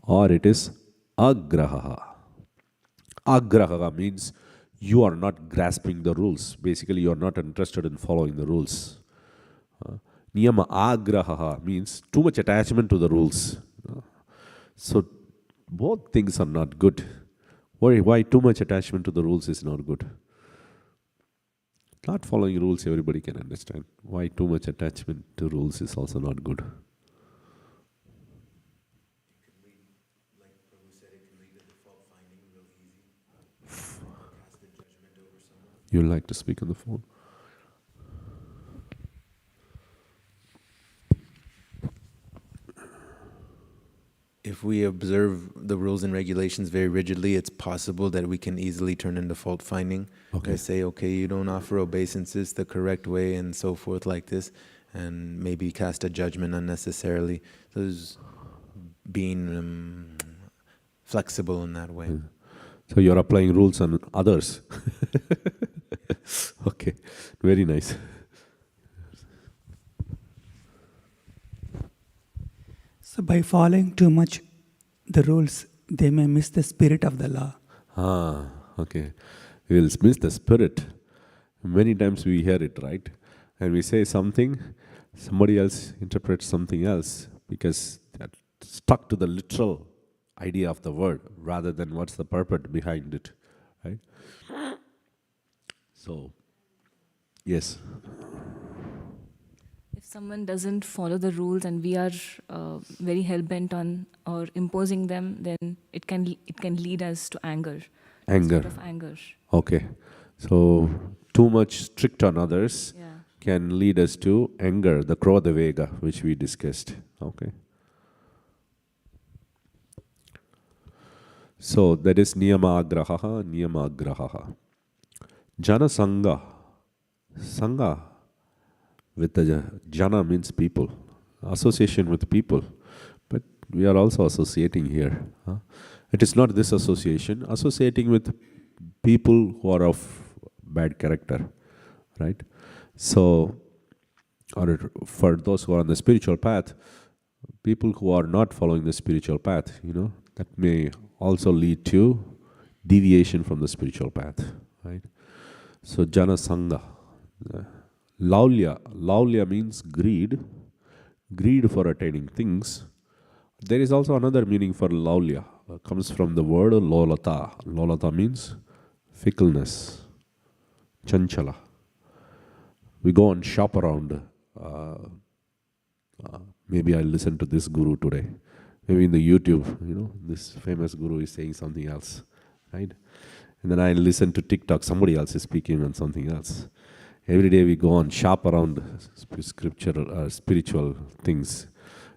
or it is agraha. Agraha means you are not grasping the rules. Basically, you are not interested in following the rules. Niyama agraha means too much attachment to the rules. So both things are not good. Why too much attachment to the rules is not good? Not following rules, everybody can understand. Why too much attachment to rules is also not good. You'd like to speak on the phone? If we observe the rules and regulations very rigidly, it's possible that we can easily turn into fault finding. Okay. They say, okay, you don't offer obeisances the correct way and so forth like this, and maybe cast a judgment unnecessarily. So there's being flexible in that way. So you're applying rules on others. Okay, very nice. So by following too much the rules, they may miss the spirit of the law. Okay. We will miss the spirit. Many times we hear it, right? And we say something, somebody else interprets something else because they're stuck to the literal idea of the word rather than what's the purport behind it, right? So, yes. If someone doesn't follow the rules and we are very hell-bent on or imposing them, then it can lead us to anger. Anger. Sort of anger. Okay. So, too much strict on others can lead us to anger, the Krodha Vega, which we discussed. Okay. So, that is Niyama Agraha, Niyama Agraha. Jana Sangha. Sangha, with the Jana means people. Association with people. But we are also associating here. It is not this association. Associating with people who are of bad character. Right? So, or for those who are on the spiritual path, people who are not following the spiritual path, that may also lead to deviation from the spiritual path. Right? So, Jana Sangha. Laulya means greed for attaining things. There is also another meaning for laulya. It comes from the word lolata. Lolata means fickleness, chanchala. We go and shop around. Maybe I'll listen to this guru today. Maybe in the YouTube, this famous guru is saying something else, right? And then I listen to TikTok, somebody else is speaking on something else. Every day we go on shop around scriptural, spiritual things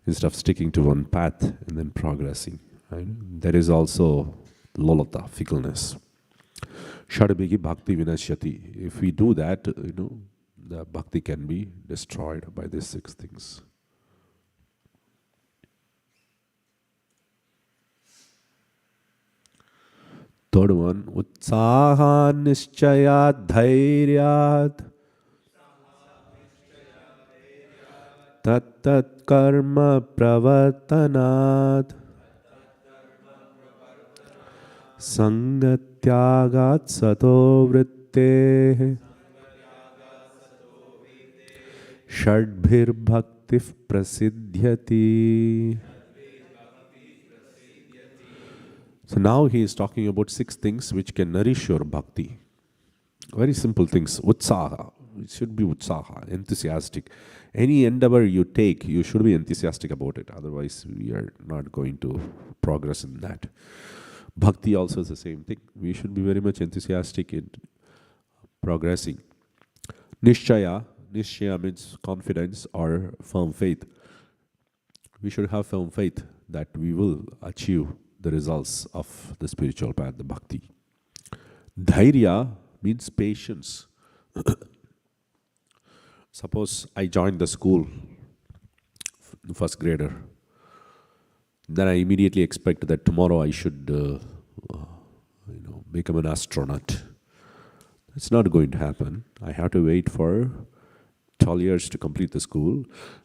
instead of sticking to one path and then progressing. Right? There is also lolata, fickleness. Shadabhigi bhakti vinashyati. If we do that, the bhakti can be destroyed by these 6 things. Third one, utsaha nischayat dhairyat tat karma pravartanat sangatyagat sato vritte shadbhir bhaktif prasidhyati. So now he is talking about 6 things which can nourish your bhakti. Very simple things. Utsaha. It should be utsaha, enthusiastic. Any endeavor you take, you should be enthusiastic about it. Otherwise, we are not going to progress in that. Bhakti also is the same thing. We should be very much enthusiastic in progressing. Nishchaya. Nishchaya means confidence or firm faith. We should have firm faith that we will achieve the results of the spiritual path, the bhakti. Dhairya means patience. Suppose I joined the school, the first grader. Then I immediately expect that tomorrow I should become an astronaut. It's not going to happen. I have to wait for 12 years to complete the school.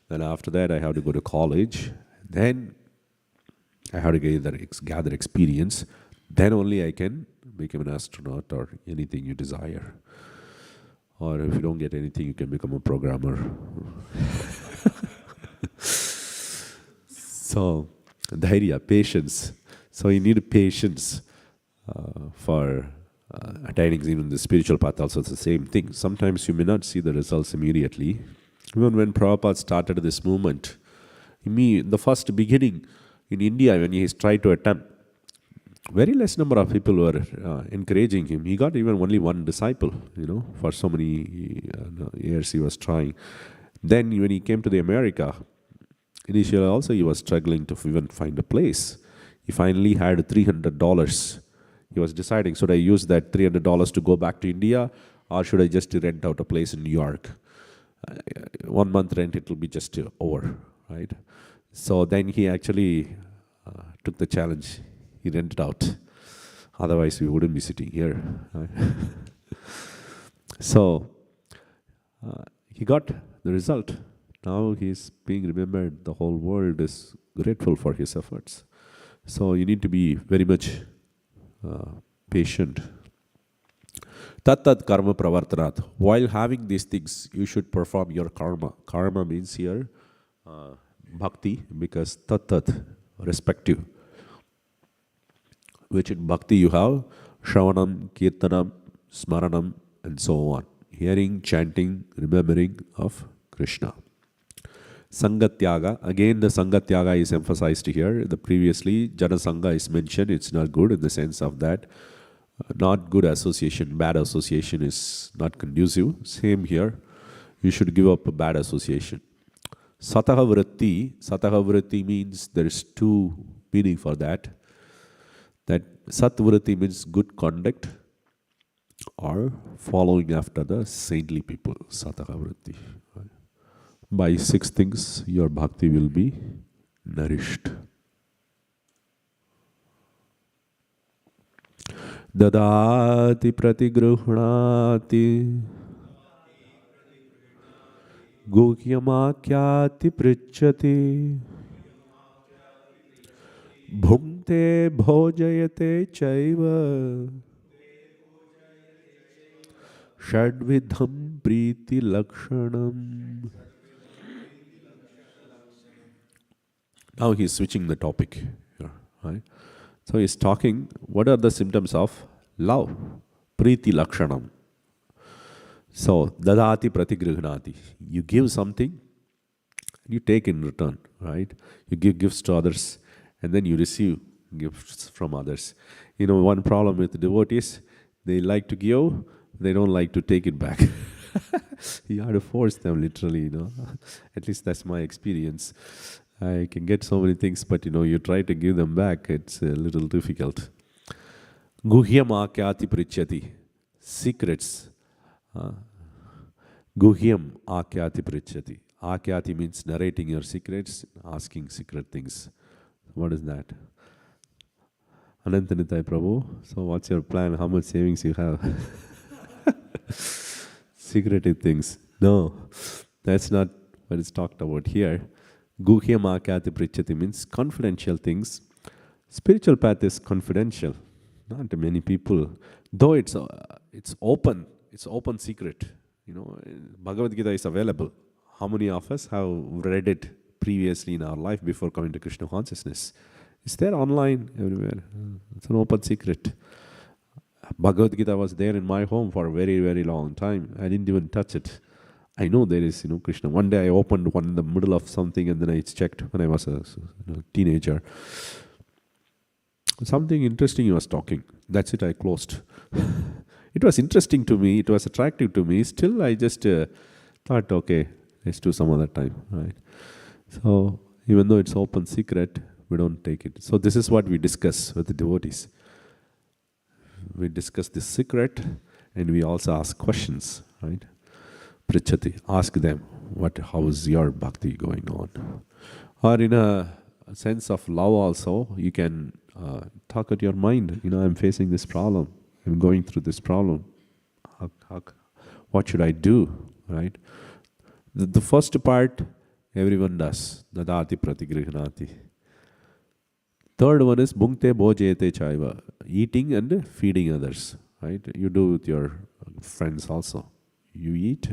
Then after that I have to go to college. Then I have to gather experience. Then only I can become an astronaut or anything you desire. Or if you don't get anything, you can become a programmer. So, dhairya, patience. So you need patience for attaining even the spiritual path. Also, it's the same thing. Sometimes you may not see the results immediately. Even when Prabhupada started this movement, in the first beginning, in India, when he tried to attempt, very less number of people were encouraging him. He got even only 1 disciple, for so many years he was trying. Then when he came to the America, initially also he was struggling to even find a place. He finally had $300. He was deciding, should I use that $300 to go back to India, or should I just rent out a place in New York? 1 month rent, it will be just over, right? So then he actually took the challenge. He rented out. Otherwise, we wouldn't be sitting here. Right? So he got the result. Now he's being remembered. The whole world is grateful for his efforts. So you need to be very much patient. Tat karma pravartanat. While having these things, you should perform your karma. Karma means here bhakti, because tat, respective. Which in bhakti you have shravanam, kirtanam, smaranam, and so on. Hearing, chanting, remembering of Krishna. Sangatyaga. Again, the Sangatyaga is emphasized here. The previously, Jana Sangha is mentioned. It's not good in the sense of that. Not good association. Bad association is not conducive. Same here. You should give up a bad association. Sataha vritti. Sataha vritti means there is 2 meaning for that. That satvritti means good conduct or following after the saintly people. Sataha vritti. By 6 things, your bhakti will be nourished. Dadati pratigruhnati guhyamakyati prichati bhumte bhojayate chaiva shadvidham priti lakshanam. Now he is switching the topic here, right? So he is talking, what are the symptoms of love? Priti lakshanam. So, dadati pratigrihnati. You give something, you take in return, right? You give gifts to others, and then you receive gifts from others. One problem with devotees, They like to give, they don't like to take it back. You have to force them literally, At least that's my experience. I can get so many things, but you try to give them back, it's a little difficult. Guhyam akyati prichyati. Secrets. Guhyam akyati prichyati. Akyati means narrating your secrets, asking secret things. What is that? Anantanitai Prabhu, so what's your plan? How much savings you have? Secretive things. No, that's not what is talked about here. Guhyam akyati prichyati means confidential things. Spiritual path is confidential. Not to many people. Though it's open secret. Bhagavad Gita is available. How many of us have read it previously in our life before coming to Krishna consciousness? It's there online everywhere. It's an open secret. Bhagavad Gita was there in my home for a very, very long time. I didn't even touch it. I know there is, Krishna. One day I opened one in the middle of something and then I checked when I was a teenager. Something interesting he was talking. That's it, I closed. It was interesting to me. It was attractive to me. Still, I just thought, okay, let's do some other time, right? So, even though it's open secret, we don't take it. So, this is what we discuss with the devotees. We discuss this secret and we also ask questions, right? Prichati, ask them, how is your bhakti going on? Or in a sense of love also, you can talk at your mind, I'm facing this problem, I'm going through this problem. What should I do, right? The first part, everyone does, dadati pratigrihnati. Third one is bhunkte bhojete chaiva, eating and feeding others, right? You do with your friends also. You eat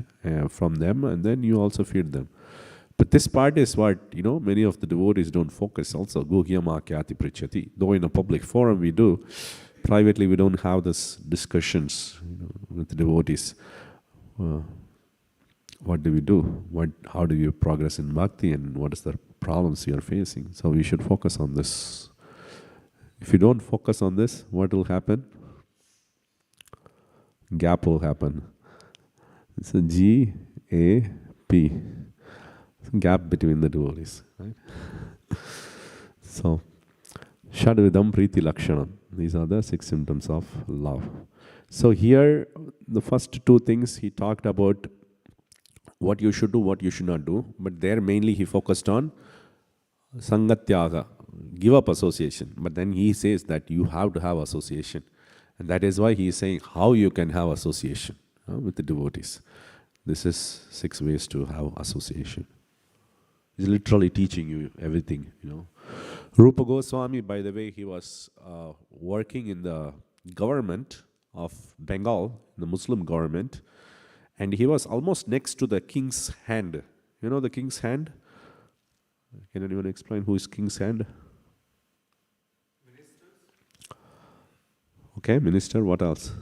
from them and then you also feed them. But this part is what, many of the devotees don't focus also. Guhyam akyati prichyati. Though in a public forum we do, privately we don't have this discussions with the devotees. What do we do? How do you progress in bhakti and what is the problems you are facing? So we should focus on this. If you don't focus on this, what will happen? Gap will happen. It's a G-A-P. Gap between the devotees, right? So, Shadvidam Priti Lakshanam. These are the 6 symptoms of love. So here, the first 2 things he talked about what you should do, what you should not do. But there mainly he focused on Sangatyaga, give up association. But then he says that you have to have association. And that is why he is saying how you can have association with the devotees. This is 6 ways to have association. He's literally teaching you everything, Rupa Goswami, by the way, he was working in the government of Bengal, the Muslim government, and he was almost next to the king's hand. You know the king's hand? Can anyone explain who is king's hand? Okay, minister, what else?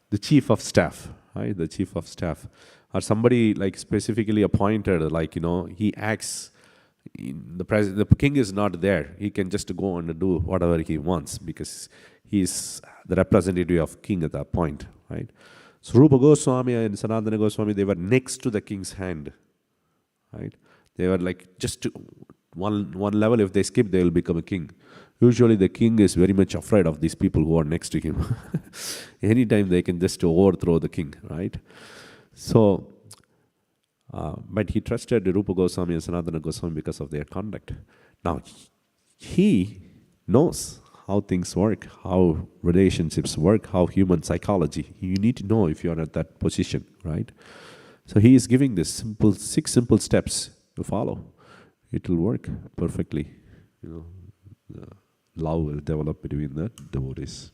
The chief of staff, right? The chief of staff. Or somebody like specifically appointed, he acts, the king is not there. He can just go and do whatever he wants because he's the representative of king at that point, right? So Rupa Goswami and Sanatana Goswami, they were next to the king's hand, right? They were like just one level. If they skip, they will become a king. Usually the king is very much afraid of these people who are next to him. Anytime they can just overthrow the king, right? So, but he trusted Rupa Goswami and Sanatana Goswami because of their conduct. Now, he knows how things work, how relationships work, how human psychology. You need to know if you are at that position, right? So he is giving this 6 simple steps to follow. It will work perfectly. The love will develop between the devotees.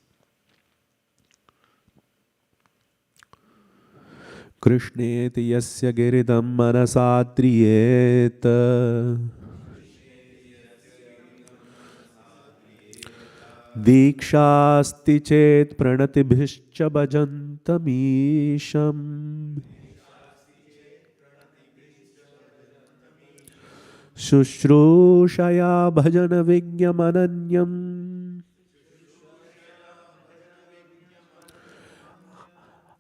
Krishneti yasya giridam manasadriyeta Dikshasti chet pranatibhischa bhajantamisham Shushrooshaya bhajana vigyamananyam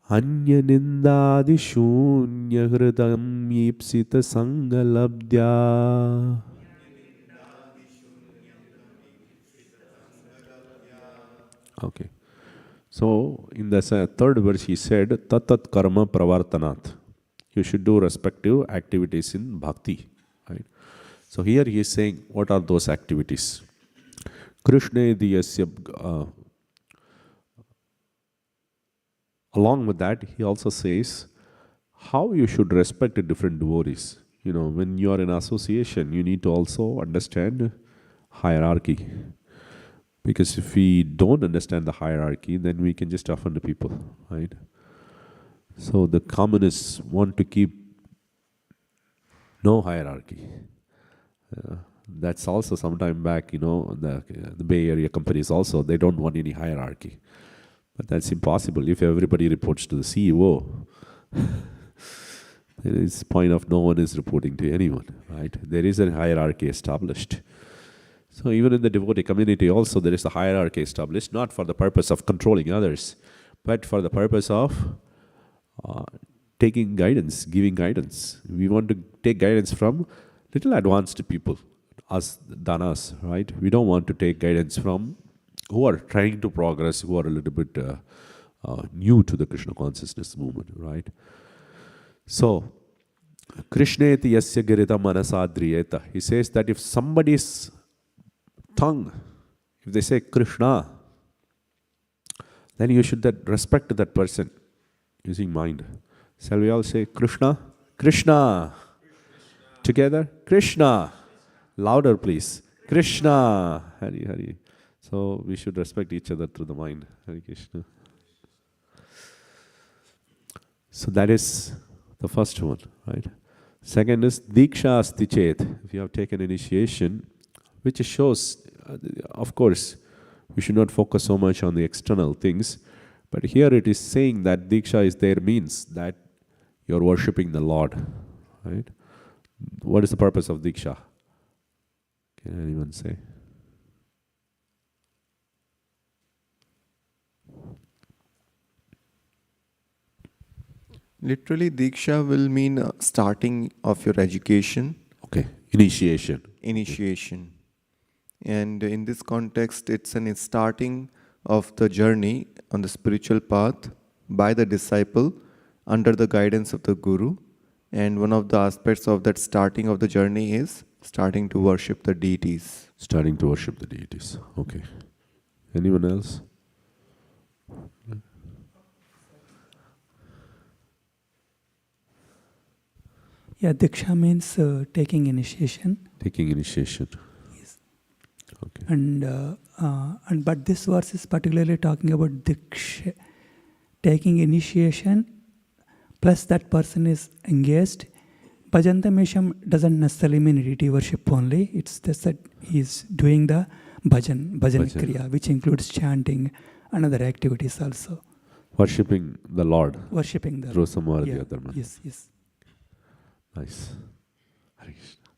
Anya nindadi shunya hridam yipsita sangalabdya. Okay. So, in the third verse, he said, Tatat karma pravartanat. You should do respective activities in bhakti. Right? So, here he is saying, what are those activities? Krishna diyasya. Along with that, he also says how you should respect different devotees. When you are in association, you need to also understand hierarchy. Because if we don't understand the hierarchy, then we can just offend the people, right? So the communists want to keep no hierarchy. That's also some time back, the Bay Area companies also, they don't want any hierarchy. But that's impossible. If everybody reports to the CEO, there is point of no one is reporting to anyone, right? There is a hierarchy established. So even in the devotee community also there is a hierarchy established, not for the purpose of controlling others, but for the purpose of taking guidance, giving guidance. We want to take guidance from little advanced people, us danas, right? We don't want to take guidance from who are trying to progress, who are a little bit new to the Krishna consciousness movement, right? So, Krishneti yasya girita manasadriyeta. He says that if somebody's tongue, if they say Krishna, then you should respect that person using mind. Shall we all say Krishna? Krishna. Together? Krishna. Louder, please. Krishna. Hari Hari. So we should respect each other through the mind. Hare Krishna. So that is the first one, right? Second is Diksha Asti Chet. If you have taken initiation, which shows, of course, we should not focus so much on the external things, but here it is saying that Diksha is there means that you are worshipping the Lord, right? What is the purpose of Diksha? Can anyone say? Literally, Diksha will mean starting of your education. Okay, initiation. Initiation. And in this context, it's an starting of the journey on the spiritual path by the disciple under the guidance of the Guru. And one of the aspects of that starting of the journey is starting to worship the deities. Starting to worship the deities. Okay. Anyone else? Yeah, Diksha means taking initiation. Taking initiation. Yes. Okay. And but this verse is particularly talking about Diksha, taking initiation, plus that person is engaged. Bhajantamesham doesn't necessarily mean deity worship only. It's just that he's doing the bhajan kriya, which includes chanting and other activities also. Worshipping the Lord. Worshipping the through some or the yeah. other manner. Yes, yes. Nice. Hare Krishna.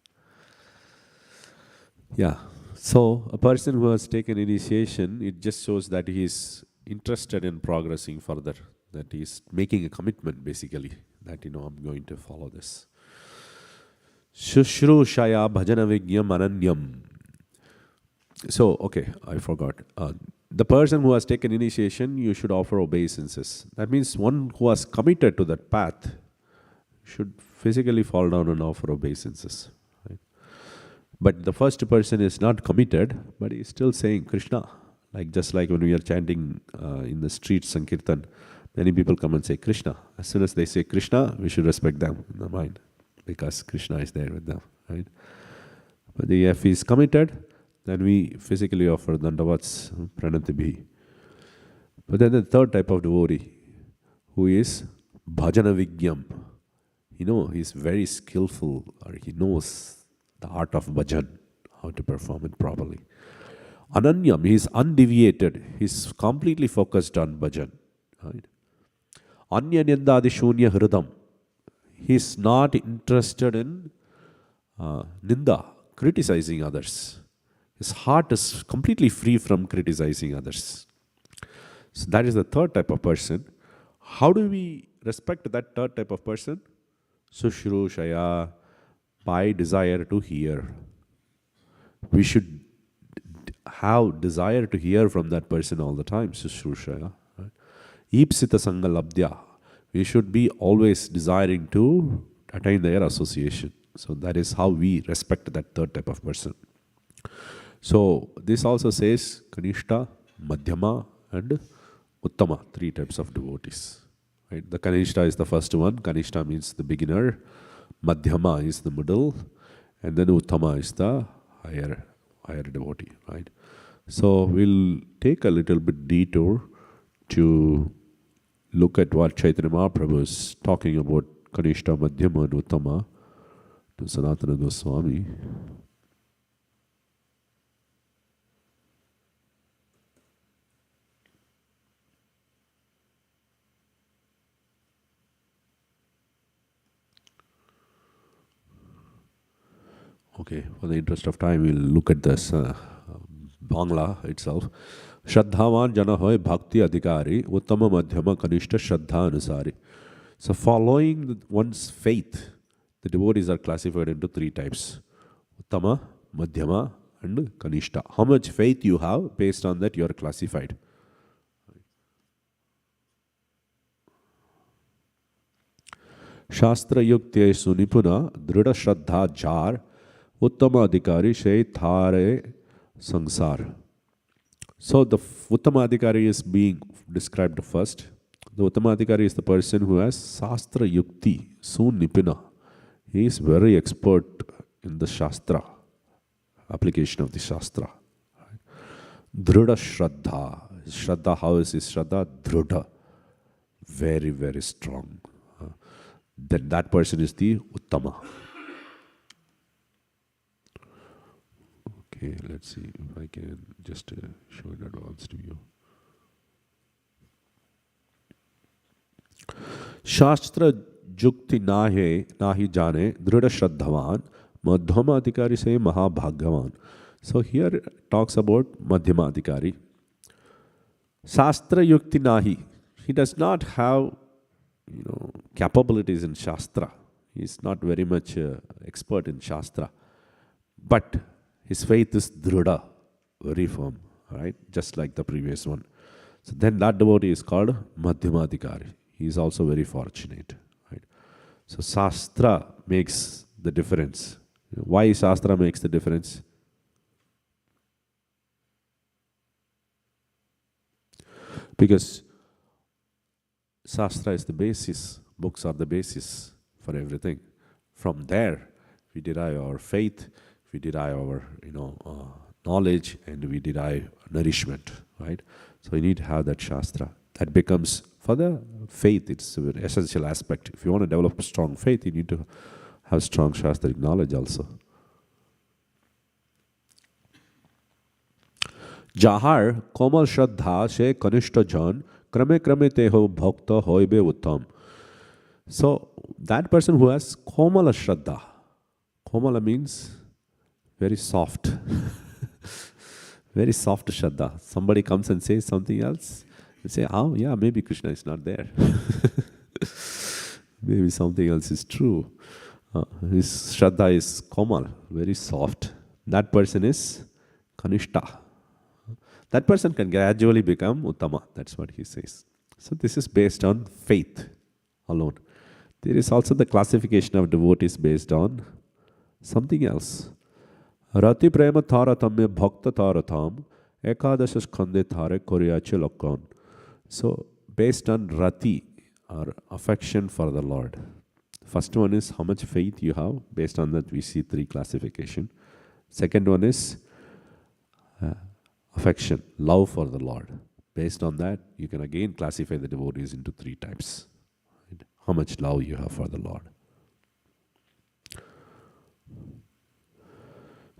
Yeah. So a person who has taken initiation, it just shows that he is interested in progressing further, that he is making a commitment basically, that I'm going to follow this. Shushrushaya bhajana vigyam ananyam. So, okay, I forgot. The person who has taken initiation, you should offer obeisances. That means one who has committed to that path should physically fall down and offer obeisances. Right? But the first person is not committed, but he is still saying Krishna. Just like when we are chanting in the streets, Sankirtan, many people come and say Krishna. As soon as they say Krishna, we should respect them in the mind, because Krishna is there with them. Right? But if he is committed, then we physically offer dandavats, pranatibhi. But then the third type of devotee, who is bhajana vigyam. He is very skillful, or he knows the art of bhajan, how to perform it properly. Ananyam, he is undeviated, he is completely focused on bhajan. Right? Anya nindadi shunya hridam, he is not interested in Ninda, criticizing others. His heart is completely free from criticizing others. So that is the third type of person. How do we respect that third type of person? Sushrushaya, by desire to hear. We should have desire to hear from that person all the time, Sushrushaya. Right? Ipsita Sangalabdya. We should be always desiring to attain their association. So that is how we respect that third type of person. So this also says Kanishta, Madhyama and Uttama, three types of devotees. Right? The Kanishta is the first one. Kanishta means the beginner. Madhyama is the middle. And then Uttama is the higher devotee. Right? So we'll take a little bit detour to look at what Chaitanya Mahaprabhu is talking about Kanishta, Madhyama and Uttama to Sanatana Goswami. Okay, for the interest of time, we'll look at this Bangla itself. Shraddhavan jana hoy bhakti adhikari, uttama madhyama kanishta shraddha anusari. So following one's faith, the devotees are classified into three types. Uttama, madhyama and kanishta. How much faith you have, based on that you are classified. Shastra yukte sunipuna drida shraddha jar uttama adhikari shay thare sangsar. So the Uttama Adhikari is being described first. The Uttama Adhikari is the person who has Shastra Yukti, Sunipina. He is very expert in the Shastra, application of the Shastra. Drudha Shraddha. Shraddha, how is his Shraddha? Drudha. Very, very strong. Then that person is the Uttama. Okay, let's see if I can just show in advance to you. Shastra Jukti nahi jane drida shraddhavan madhyama adhikari say mahabhagyavan. So here it talks about madhyama adhikari. Shastra Yukti nahi. He does not have capabilities in Shastra. He is not very much expert in Shastra. But his faith is drudha, very firm, right? Just like the previous one. So then that devotee is called Madhyama Adhikari. He is also very fortunate, right? So Shastra makes the difference. Why Shastra makes the difference? Because Shastra is the basis. Books are the basis for everything. From there, we derive our faith, we derive our knowledge, and we derive nourishment, right? So we need to have that Shastra. That becomes, for the faith, it's an essential aspect. If you want to develop a strong faith, you need to have strong Shastric knowledge also. Jahar komal shraddha she kanishta jan krame krame teho bhakta hoibe uttam. So that person who has komala shraddha. Komala means very soft. Very soft shraddha. Somebody comes and says something else, you say, oh yeah, maybe Krishna is not there. Maybe something else is true. His shraddha is komal, very soft. That person is kanishta. That person can gradually become uttama. That's what he says. So this is based on faith alone. There is also the classification of devotees based on something else. Rati prema tharatamya bhakta tharatam ekadasha skande thare koryache lokon. So based on rati, or affection for the Lord. First one is how much faith you have. Based on that we see three classification. Second one is affection, love for the Lord. Based on that, you can again classify the devotees into three types. Right? How much love you have for the Lord.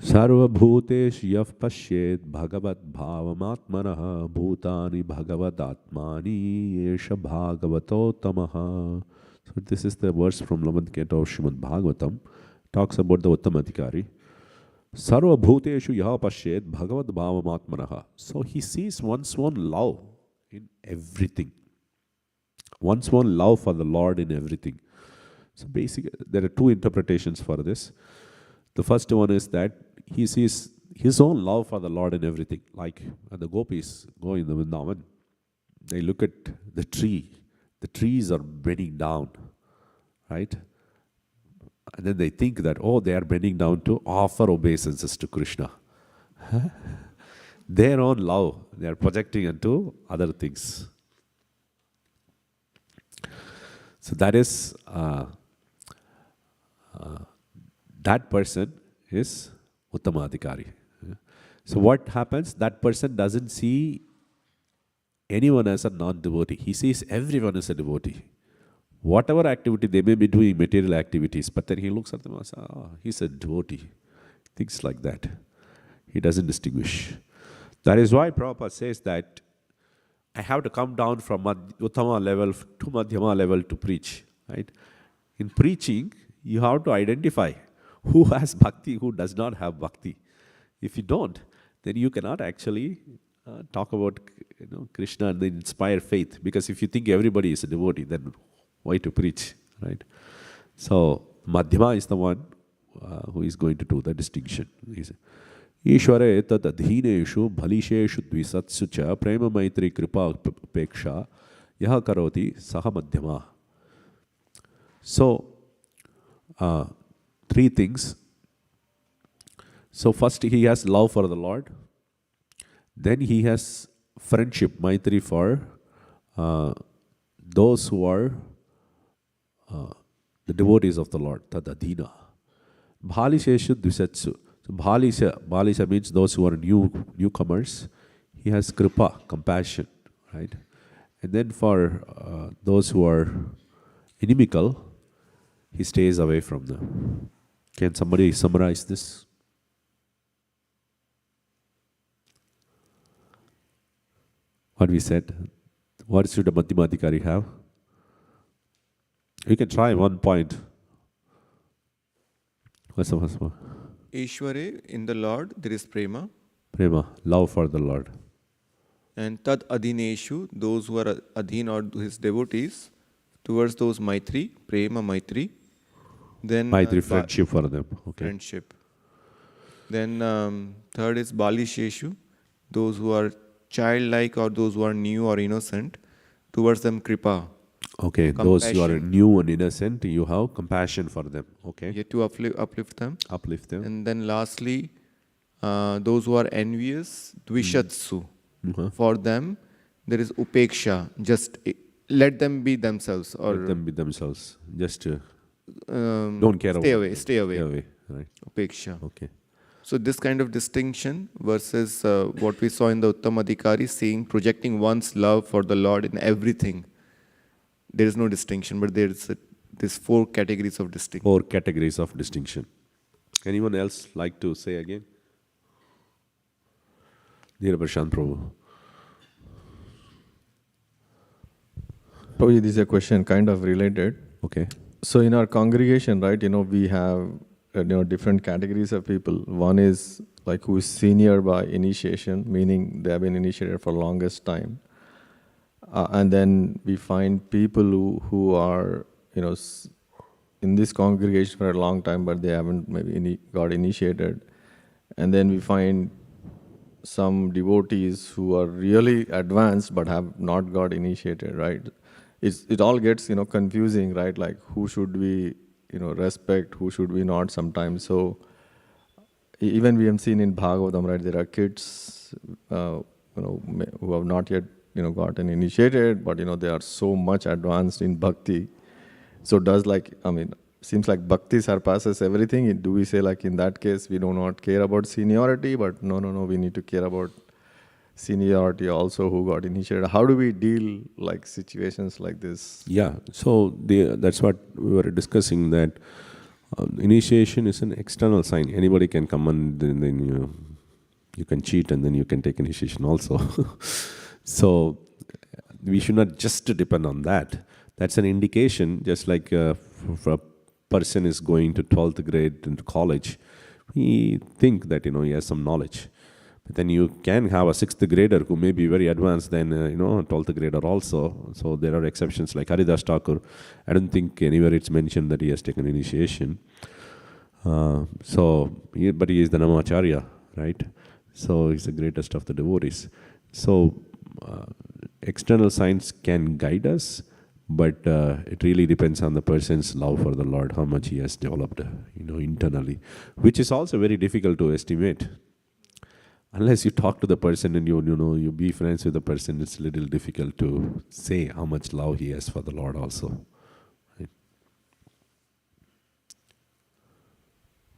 Sarva bhutesh yav pashyed bhagavat bhavamatmanaha bhutani bhagavat atmani yesha bhagavato tamaha. So this is the verse from 11th canto of Srimad Bhagavatam, talks about the Uttamadhikari. Sarva bhuteshu yaha pashyet bhagavad bhavamatmanaha. So he sees one's own love in everything. One's own love for the Lord in everything. So basically, there are two interpretations for this. The first one is that he sees his own love for the Lord in everything. Like when the gopis go in the Vrindavan, they look at the tree. The trees are bending down, right? And then they think that, oh, they are bending down to offer obeisances to Krishna. Their own love, they are projecting into other things. So that is, that person is Uttamadhikari. So what happens? That person doesn't see anyone as a non-devotee. He sees everyone as a devotee. Whatever activity they may be doing, material activities, but then he looks at them and says, he's a devotee. Things like that. He doesn't distinguish. That is why Prabhupada says that I have to come down from Uttama level to Madhyama level to preach. Right? In preaching, you have to identify who has bhakti, who does not have bhakti. If you don't, then you cannot actually talk about Krishna and then inspire faith. Because if you think everybody is a devotee, then why to preach, right? So Madhyama is the one who is going to do the distinction. Ishware tat adhineshu bhalisheshu dvisatsu cha prema maitri kripa peksha yaha karoti saha Madhyama. So, three things. So first he has love for the Lord. Then he has friendship, maitri, for those who are the devotees of the Lord, tadadina. Bhalisheshu dvisatsu. So Bhalisha means those who are newcomers. He has kripa, compassion, right? And then for those who are inimical, he stays away from them. Can somebody summarize this? What we said? What should a Madhyamadhikari have? You can try one point. What's the first one? Ishware, in the Lord, there is prema. Prema, love for the Lord. And tad adhineshu, those who are adhin or his devotees, towards those maitri, prema maitri. Then Maitri, friendship for them. Okay. Friendship. Then third is balisheshu, those who are childlike or those who are new or innocent, towards them kripa. Okay, Compassion. those who are new and innocent, you have compassion for them. Okay. You have to uplift them. Uplift them. And then lastly, those who are envious, dvishatsu. For them, there is upeksha. Just let them be themselves. Or let them be themselves. Just don't care stay about away. Stay away. Stay away. Right. Upeksha. Okay. So this kind of distinction versus what we saw in the Uttamadhikari, seeing, projecting one's love for the Lord in everything. There is no distinction, but there is these four categories of distinction. Four categories of distinction. Anyone else like to say again? Dear Prashant Prabhu. Prabhuji, this is a question kind of related. Okay. So in our congregation, right, we have different categories of people. One is like who is senior by initiation, meaning they have been initiated for longest time. And then we find people who are, in this congregation for a long time, but they haven't maybe got initiated. And then we find some devotees who are really advanced but have not got initiated, right? It all gets, confusing, right? Like who should we, respect, who should we not sometimes. So even we have seen in Bhagavatam, right, there are kids, who have not yet gotten initiated, but they are so much advanced in bhakti. So seems like bhakti surpasses everything. Do we say like in that case we do not care about seniority, but no, we need to care about seniority also who got initiated? How do we deal like situations like this? Yeah, so that's what we were discussing, that initiation is an external sign. Anybody can come and then you can cheat and then you can take initiation also. So we should not just depend on that. That's an indication, just like for person is going to 12th grade into college, we think that, he has some knowledge. But then you can have a 6th grader who may be very advanced than, a 12th grader also. So there are exceptions like Haridas Thakur. I don't think anywhere it's mentioned that he has taken initiation. But he is the Namacharya, right? So he's the greatest of the devotees. So external signs can guide us, but it really depends on the person's love for the Lord, how much he has developed, internally, which is also very difficult to estimate. Unless you talk to the person and you be friends with the person, it's a little difficult to say how much love he has for the Lord also. Right?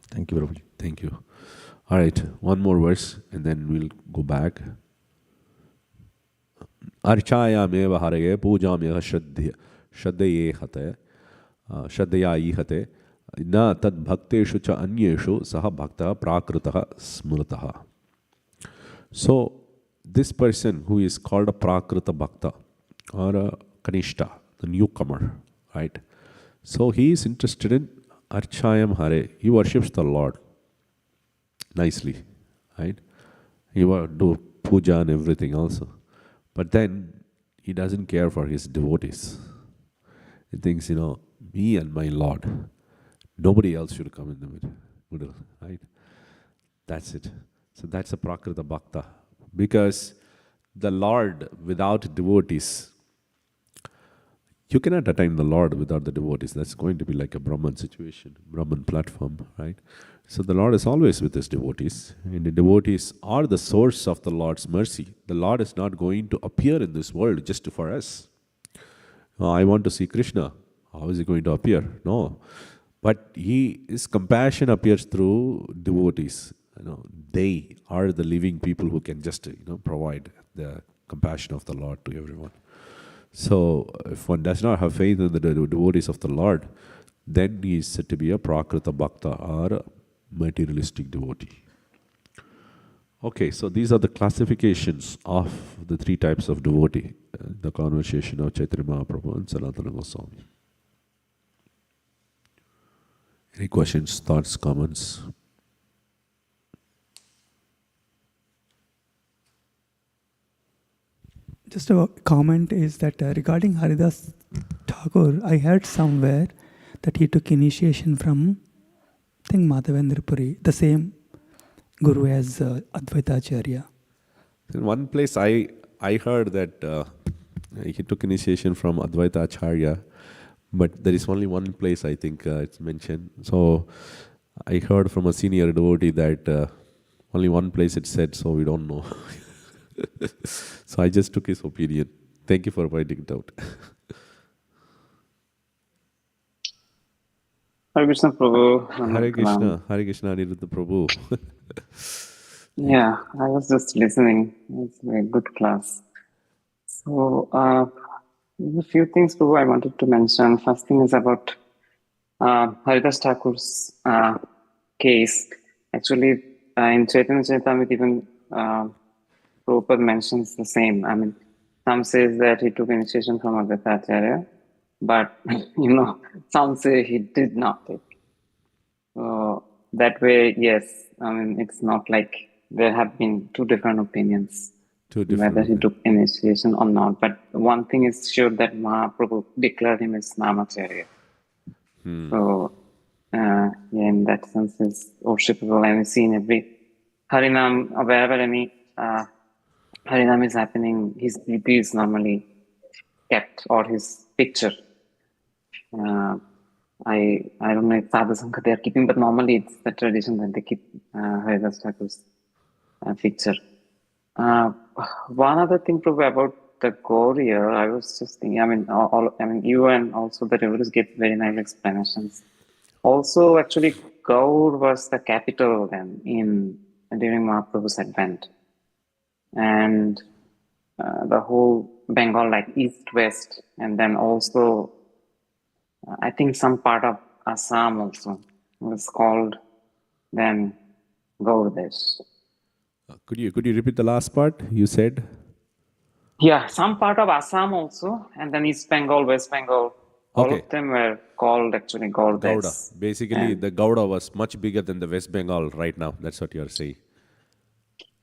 Thank you, Prabhuji. Thank you. All right, one more verse and then we'll go back. Archaya meva harage puja meva shraddhaye ihate na tad bhakteshu cha anyeshu saha bhakta prakritaha smritaha. So this person who is called a prakrita bhakta or a kanishta, the newcomer, right? So he is interested in Archayam Hare. He worships the Lord nicely, right? He will do puja and everything also. But then he doesn't care for his devotees. He thinks, me and my Lord. Nobody else should come in the middle, right? That's it. So that's a prakrita bhakta. Because the Lord without devotees, you cannot attain the Lord without the devotees. That's going to be like a Brahman situation, Brahman platform, right? So the Lord is always with his devotees, and the devotees are the source of the Lord's mercy. The Lord is not going to appear in this world just for us. I want to see Krishna. How is he going to appear? No. But his compassion appears through devotees. They are the living people who can just provide the compassion of the Lord to everyone. So if one does not have faith in the devotees of the Lord, then he is said to be a prakrita bhakta or a materialistic devotee. Okay, so these are the classifications of the 3 types of devotee. The conversation of Chaitanya Mahaprabhu and Sanatana Goswami. Any questions, thoughts, comments? Just a comment is that regarding Haridas Thakur, I heard somewhere that he took initiation from, I think, Madhavendra Puri, the same guru as Advaita Acharya. In one place I heard that he took initiation from Advaita Acharya, but there is only one place I think it's mentioned. So I heard from a senior devotee that only one place it said, so we don't know. So I just took his opinion. Thank you for pointing it out. Hare Krishna Prabhu. Hare Krishna, Hare Krishna, Aniruddha Prabhu. Yeah, I was just listening. It's a good class. So, there's a few things, Prabhu, I wanted to mention. First thing is about Haridas Thakur's case. Actually, in Chaitanya Charitamrita, even Prabhupada mentions the same. I mean, some says that he took initiation from Advaita Acharya, but some say he did not take. So that way, yes. I mean, it's not like there have been 2 different opinions whether he took initiation or not. But one thing is sure that Mahaprabhu declared him as Namacharya. So, in that sense, is worshipable, and we see in every Harinam, or wherever any Harinam is happening, his DP is normally kept, or his picture. I don't know if Sadhu Sangha they are keeping, but normally it's the tradition that they keep Haridas Thakur's picture. One other thing, Prabhu, about the Gauriya, I was just thinking. I mean, you and also the devotees gave very nice explanations. Also, actually, Gaur was the capital then during Mahaprabhu's advent, and the whole Bengal, like east, west, and then also I think some part of Assam also was called then Gauradesh. Could you repeat the last part you said? Yeah, some part of Assam also, and then East Bengal, West Bengal. All Okay. of them were called actually Gauda. Gaudas. Basically, And the Gauda was much bigger than the West Bengal right now. That's what you're saying.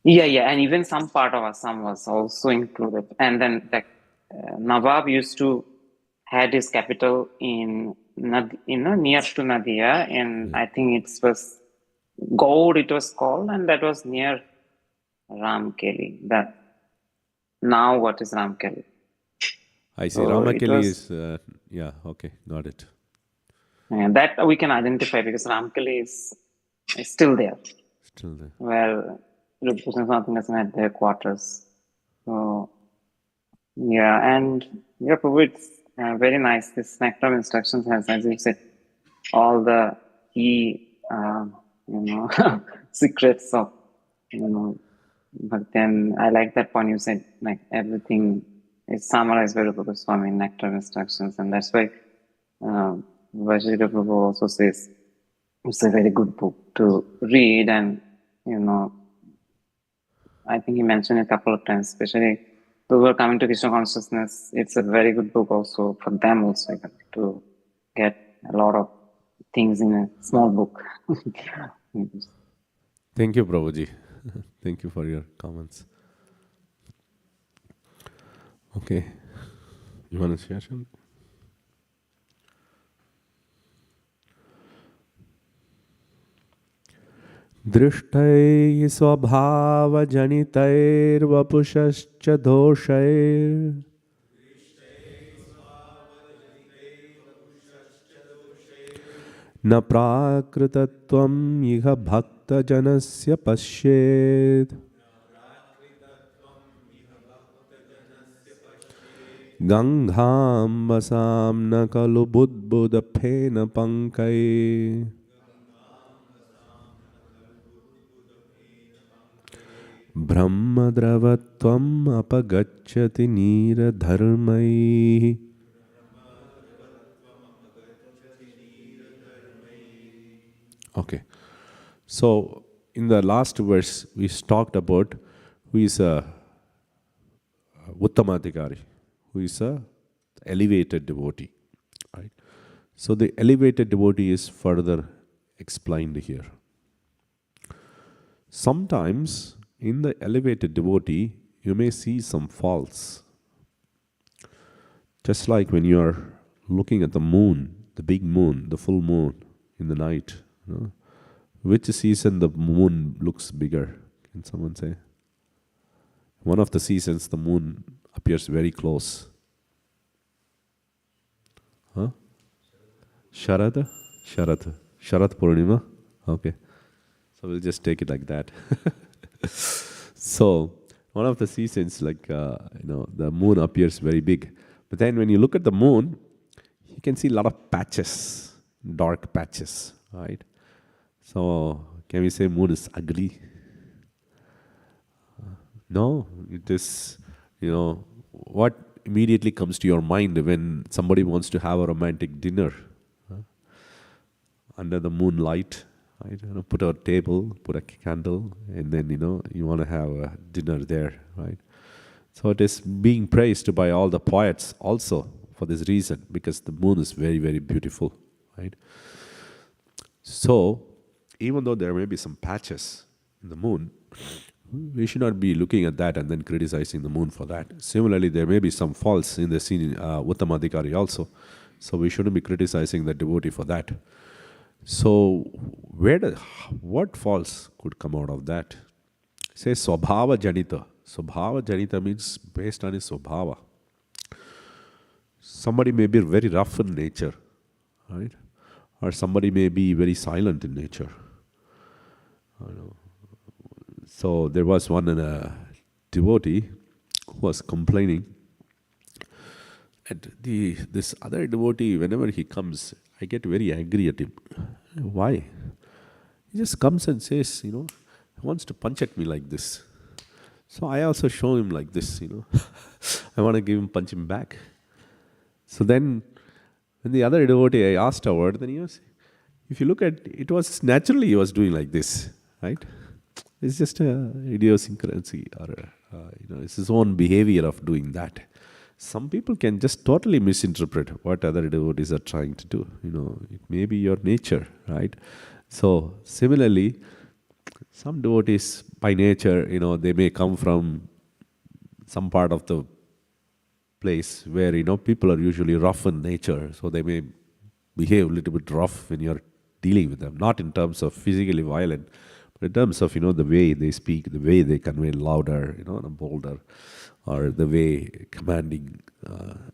yeah, and even some part of Assam was also included. And then the Nawab used to had his capital in near to Nadia, and I think it was Gaud it was called, and that was near Ramkeli. That now what is Ramkeli? I see. So it Ramakeli was, is, yeah, okay, got it. and that we can identify because Ramkeli is still there, Still there. where Rupa something has had their quarters. So yeah, and yeah, Prabhu, it's very nice. This nectar of instructions has, as you said, all the key, secrets of, but then I like that point you said, like everything is summarized by Rupa Goswami in nectar of instructions, and that's why Vajradhara Prabhu also says it's a very good book to read, and I think he mentioned it a couple of times, especially those who are coming to Krishna consciousness. It's a very good book also for them also to get a lot of things in a small book. Thank you, Prabhuji. Thank you for your comments. Okay. You want to share something? दृष्टैः स्वभावजनितैर्वपुषश्च दोषैर् न प्राकृतत्वम् इह भक्तजनस्य पश्येत् गङ्गां वसां न खलु बुद्बुदफेन पङ्कैः ब्रह्मद्रवत्वम् अपगच्छति नीरधर्मैः. Okay. So, in the last verse, we talked about who is a Uttamadhikari, who is a elevated devotee. Right? So, the elevated devotee is further explained here. Sometimes, in the elevated devotee, you may see some faults. Just like when you are looking at the moon, the big moon, the full moon in the night. Which season the moon looks bigger? Can someone say? One of the seasons the moon appears very close. Huh? Sharad? Sharad Purnima? Okay. So we'll just take it like that. So, one of the seasons, like, the moon appears very big. But then when you look at the moon, you can see a lot of patches, dark patches, right? So, can we say moon is ugly? No, it is, what immediately comes to your mind when somebody wants to have a romantic dinner under the moonlight, right? Put a table, put a candle, and then, you want to have a dinner there, right? So it is being praised by all the poets also for this reason, because the moon is very, very beautiful, right? So, even though there may be some patches in the moon, we should not be looking at that and then criticizing the moon for that. Similarly, there may be some faults in the scene, Uttamadhikari also. So we shouldn't be criticizing the devotee for that. So, what faults could come out of that? Say Swabhava Janita. Swabhava Janita means based on his Swabhava. Somebody may be very rough in nature, right? Or somebody may be very silent in nature. So there was one devotee who was complaining. And this other devotee, whenever he comes, I get very angry at him. Why? He just comes and says, he wants to punch at me like this. So I also show him like this, I want to punch him back. So then, when the other devotee, I asked about, then if you look at it, was naturally he was doing like this, right? It's just a idiosyncrasy, or it's his own behavior of doing that. some people can just totally misinterpret what other devotees are trying to do. It may be your nature, right? So similarly, some devotees by nature, they may come from some part of the place where, people are usually rough in nature. So they may behave a little bit rough when you're dealing with them. Not in terms of physically violent, but in terms of, the way they speak, the way they convey louder, and bolder, or the way commanding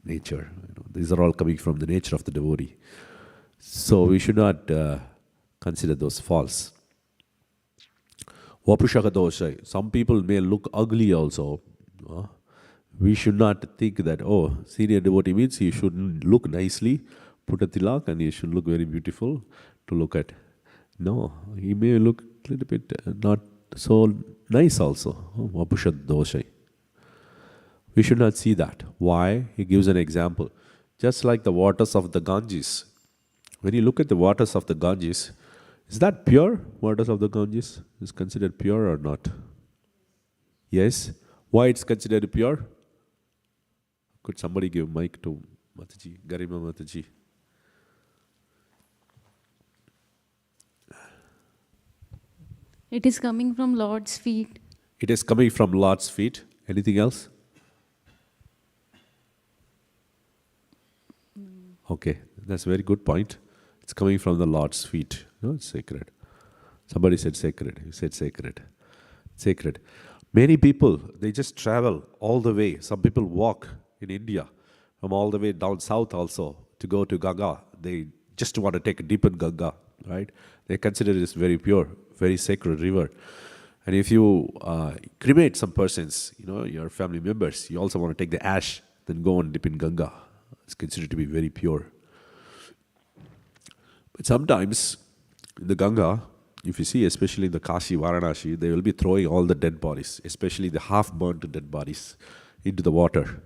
nature. These are all coming from the nature of the devotee. So we should not consider those false. Vapushaka dosha. Some people may look ugly also. We should not think that, senior devotee means he should look nicely, put a tilak, and he should look very beautiful to look at. No, he may look a little bit not so nice also. Vapusha dosha. We should not see that. Why? He gives an example. Just like the waters of the Ganges. When you look at the waters of the Ganges, is that pure? Waters of the Ganges is considered pure or not? Yes. Why it's considered pure? Could somebody give mic to Mataji, Garima Mataji? It is coming from Lord's feet. It is coming from Lord's feet. Anything else? Okay, that's a very good point. It's coming from the Lord's feet. No, it's sacred. Somebody said sacred. You said sacred. Sacred. Many people, they just travel all the way. Some people walk in India from all the way down south also to go to Ganga. They just want to take a dip in Ganga, right? They consider this very pure, very sacred river. And if you cremate some persons, your family members, you also want to take the ash, then go and dip in Ganga. It's considered to be very pure. But sometimes in the Ganga, if you see, especially in the Kashi, Varanasi, they will be throwing all the dead bodies, especially the half-burnt dead bodies, into the water.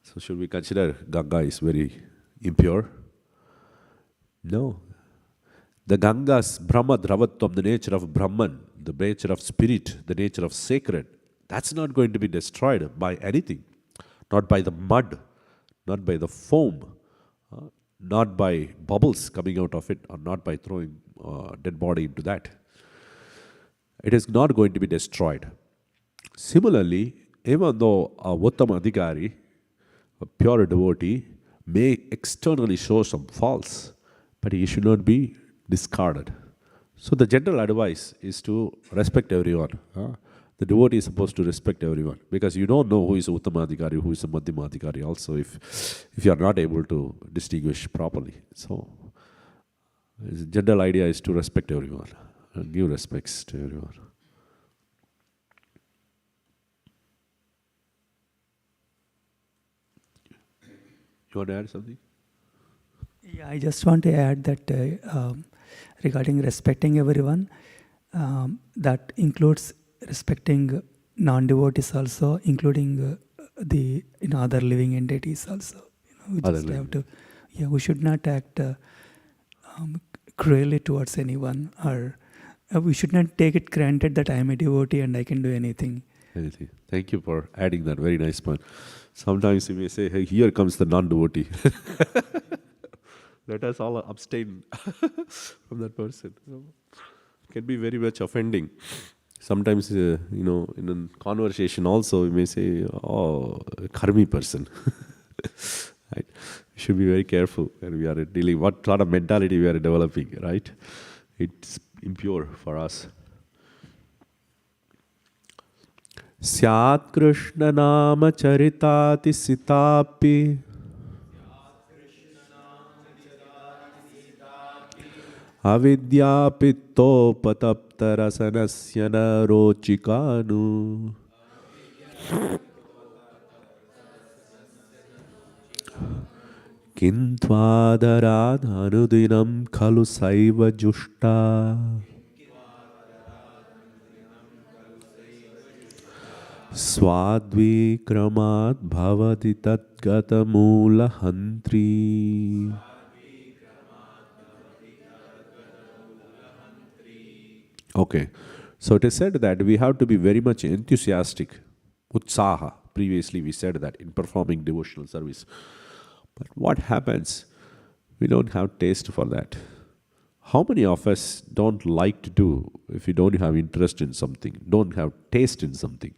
So should we consider Ganga is very impure? No. The Ganga's Brahma Dravatvam, the nature of Brahman, the nature of spirit, the nature of sacred, that's not going to be destroyed by anything. Not by the mud, not by the foam, not by bubbles coming out of it, or not by throwing dead body into that. It is not going to be destroyed. Similarly, even though a Uttama Adhikari, a pure devotee, may externally show some faults, but he should not be discarded. So the general advice is to respect everyone. The devotee is supposed to respect everyone, because you don't know who is a Uttama Adhikari, who is a Madhyama Adhikari also, if you are not able to distinguish properly. So the general idea is to respect everyone and give respects to everyone. You want to add something? Yeah, I just want to add that regarding respecting everyone, that includes respecting non-devotees also, including the other living entities also. We just have to, we should not act cruelly towards anyone, or we should not take it granted that I am a devotee and I can do anything. Anything. Thank you for adding that very nice point. Sometimes you may say, hey, here comes the non-devotee. Let us all abstain from that person. It can be very much offending. Sometimes, in a conversation also, you may say, a karmi person. Right? We should be very careful when we are dealing, what sort of mentality we are developing, right? It's impure for us. Syat Krishna Nama Charitati Sitapi Avidyapitto Pataptarasanasyana Rochikanu. Kintvadarat Anudinam Khalu Saiva Jushta Swadvikramat Bhavati Tatgata Mula Hantri. Okay, so it is said that we have to be very much enthusiastic, utsaha, Previously we said that in performing devotional service. But what happens? We don't have taste for that. How many of us don't like to do if you don't have interest in something, don't have taste in something?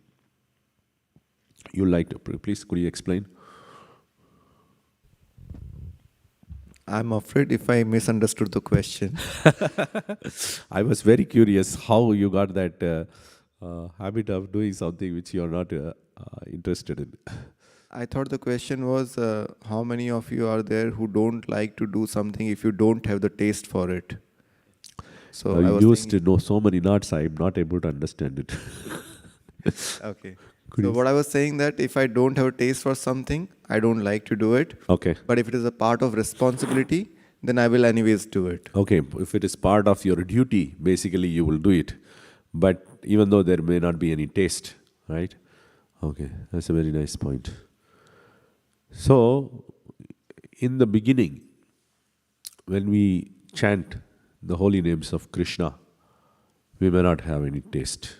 You like to, please could you explain? I'm afraid if I misunderstood the question. I was very curious how you got that habit of doing something which you are not interested in. I thought the question was how many of you are there who don't like to do something if you don't have the taste for it? So I used to know so many knots, I am not able to understand it. Okay. So what I was saying that if I don't have a taste for something, I don't like to do it. Okay. But if it is a part of responsibility, then I will anyways do it. Okay, if it is part of your duty, basically you will do it. But even though there may not be any taste, right? Okay, that's a very nice point. So, in the beginning, when we chant the holy names of Krishna, we may not have any taste.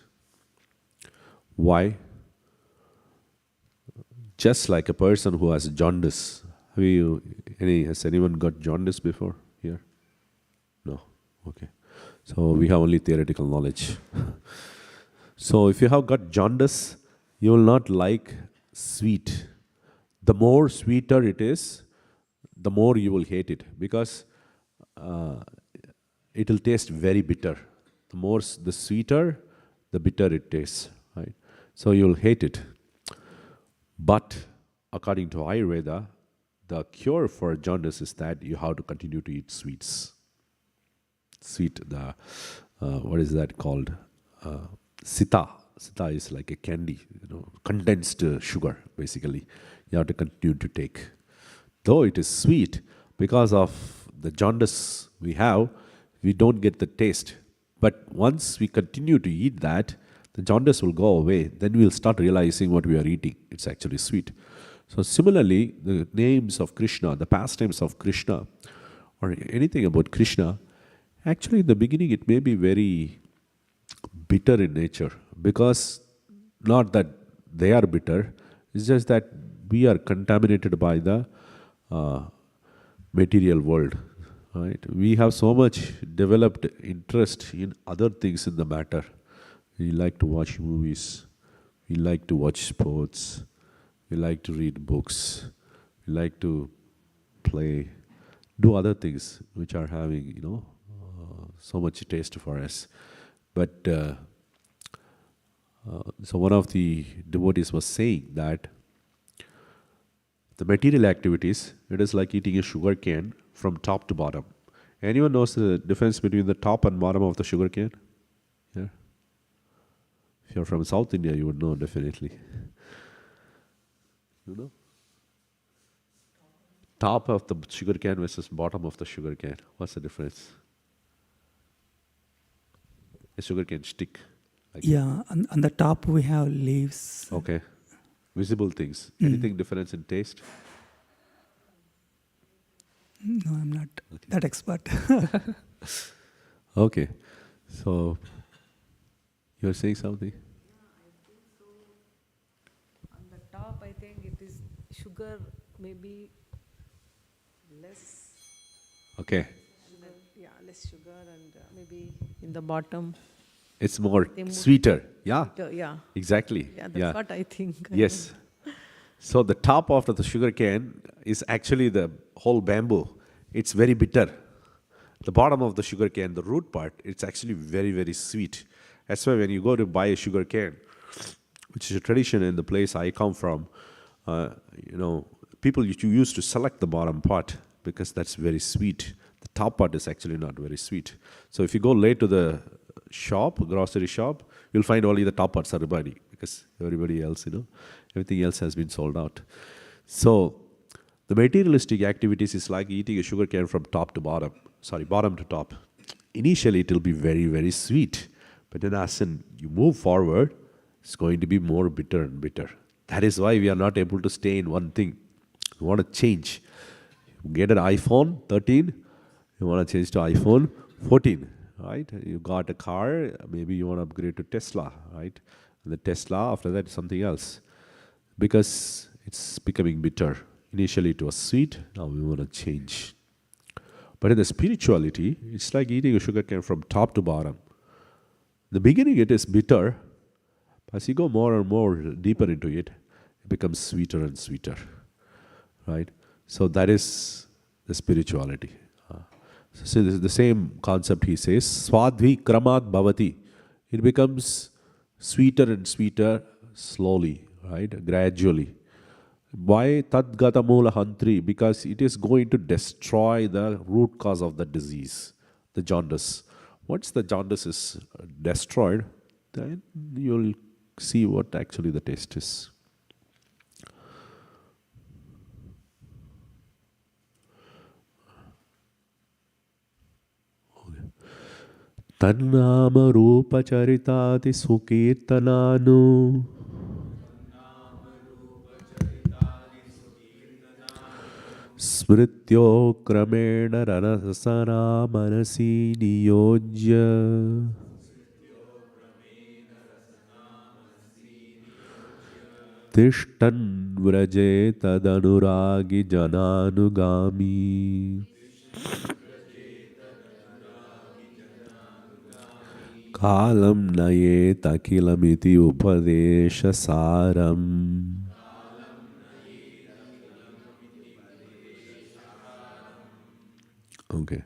Why? Just like a person who has jaundice. Has anyone got jaundice before here? No. Okay. So we have only theoretical knowledge. So if you have got jaundice, you will not like sweet. The more sweeter it is, the more you will hate it, because it will taste very bitter. The sweeter, the bitter it tastes, right? So you will hate it. But according to Ayurveda, the cure for jaundice is that you have to continue to eat sweets. What is that called? Sita. Sita is like a candy, condensed sugar, basically. You have to continue to take. Though it is sweet, because of the jaundice we have, we don't get the taste. But once we continue to eat that, the jaundice will go away. Then we'll start realizing what we are eating. It's actually sweet. So similarly, the names of Krishna, the pastimes of Krishna, or anything about Krishna, actually in the beginning it may be very bitter in nature, because not that they are bitter, it's just that we are contaminated by the material world. Right? We have so much developed interest in other things in the matter. We like to watch movies, we like to watch sports, we like to read books, we like to play, do other things which are having, so much taste for us. But so one of the devotees was saying that the material activities, it is like eating a sugar cane from top to bottom. Anyone knows the difference between the top and bottom of the sugar cane? Yeah. If you're from South India, you would know definitely. You know? Top of the sugar cane versus bottom of the sugar cane. What's the difference? A sugar cane stick. Yeah, on the top we have leaves. Okay. Visible things. Anything difference in taste? No, I'm not that expert. Okay. So, you're saying something? On the top, I think it is sugar, maybe less. Okay. Less sugar, and maybe in the bottom. It's more sweeter. Yeah. Yeah. Exactly. Yeah, that's what I think. Yes. So the top of the sugar cane is actually the whole bamboo. It's very bitter. The bottom of the sugar cane, the root part, it's actually very, very sweet. That's why when you go to buy a sugar cane, which is a tradition in the place I come from, people used to select the bottom part because that's very sweet. The top part is actually not very sweet. So if you go late to the grocery shop, you'll find only the top parts are remaining because everybody else, everything else has been sold out. So the materialistic activities is like eating a sugar cane from bottom to top. Initially, it will be very, very sweet. But then as you move forward, it's going to be more bitter and bitter. That is why we are not able to stay in one thing. We want to change. Get an iPhone 13, you want to change to iPhone 14. Right? You got a car, maybe you want to upgrade to Tesla, right? And the Tesla, after that, something else. because it's becoming bitter. Initially it was sweet, now we want to change. But in the spirituality, it's like eating a sugar cane from top to bottom. In the beginning it is bitter, but as you go more and more deeper into it, it becomes sweeter and sweeter. Right? So that is the spirituality. So this is the same concept he says, Swadvi kramat bhavati. It becomes sweeter and sweeter slowly, right? Gradually. Why tadgata mula hantri? Because it is going to destroy the root cause of the disease, the jaundice. Once the jaundice is destroyed, then you'll see what actually the taste is. Tannama rupa charitati sukirtananu smrityo kramena ranasana manasi niyojya tishtan vraje tadanuragi jananugami kalam naye takilamiti upadesha saram. Okay.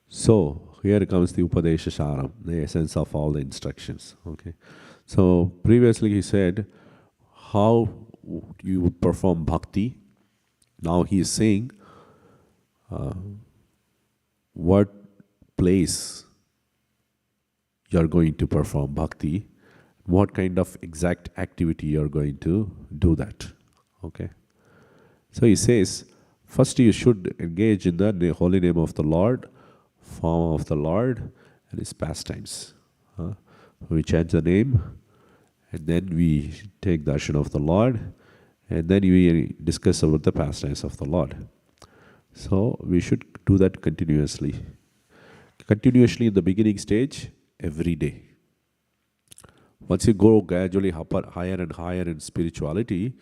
So here comes the Upadesha Saram, the essence of all the instructions. Okay. So previously he said how you would perform bhakti. Now he is saying what place you are going to perform bhakti, what kind of exact activity you are going to do that. Okay. So he says, first you should engage in the holy name of the Lord, form of the Lord, and his pastimes. We chant the name, and then we take darshan of the Lord, and then we discuss about the pastimes of the Lord. So we should do that continuously. Continuously in the beginning stage, every day. Once you go gradually higher and higher in spirituality,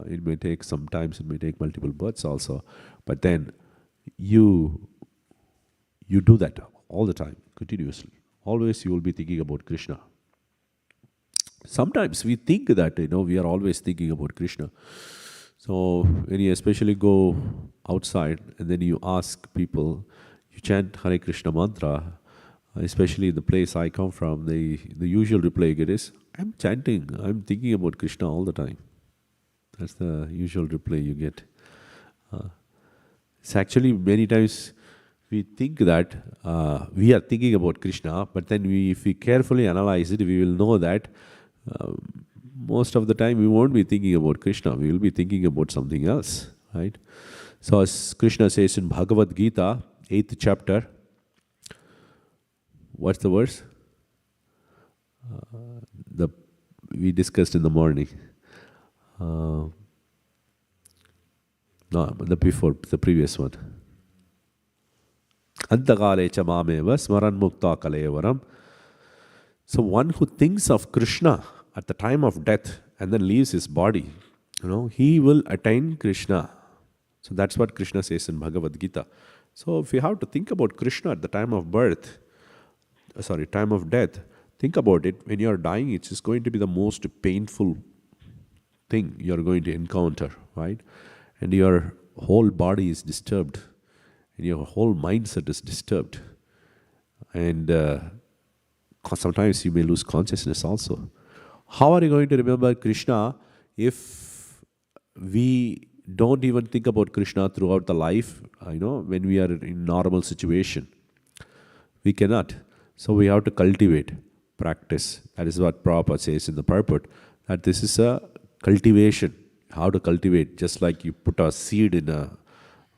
it may take sometimes, it may take multiple births also, but then you do that all the time, continuously. Always you will be thinking about Krishna. Sometimes we think that, we are always thinking about Krishna. So when you especially go outside and then you ask people, you chant Hare Krishna mantra, especially the place I come from, the usual reply you get is, I'm chanting, I'm thinking about Krishna all the time. That's the usual reply you get. It's actually many times we think that we are thinking about Krishna, but then if we carefully analyze it, we will know that most of the time we won't be thinking about Krishna, we will be thinking about something else, right? So as Krishna says in Bhagavad Gita, 8th chapter, what's the verse? We discussed in the morning. No, the previous one. Antakale cha mameva smaran mukta kalevaram. So one who thinks of Krishna at the time of death and then leaves his body, he will attain Krishna. So that's what Krishna says in Bhagavad Gita. So if you have to think about Krishna at the time of time of death, think about it. When you are dying, it's just going to be the most painful thing you are going to encounter, right? And your whole body is disturbed, and your whole mindset is disturbed, and sometimes you may lose consciousness also. How are you going to remember Krishna if we don't even think about Krishna throughout the life, when we are in normal situation? We cannot. So we have to cultivate, practice. That is what Prabhupada says in the purport, that this is a cultivation. How to cultivate, just like you put a seed in a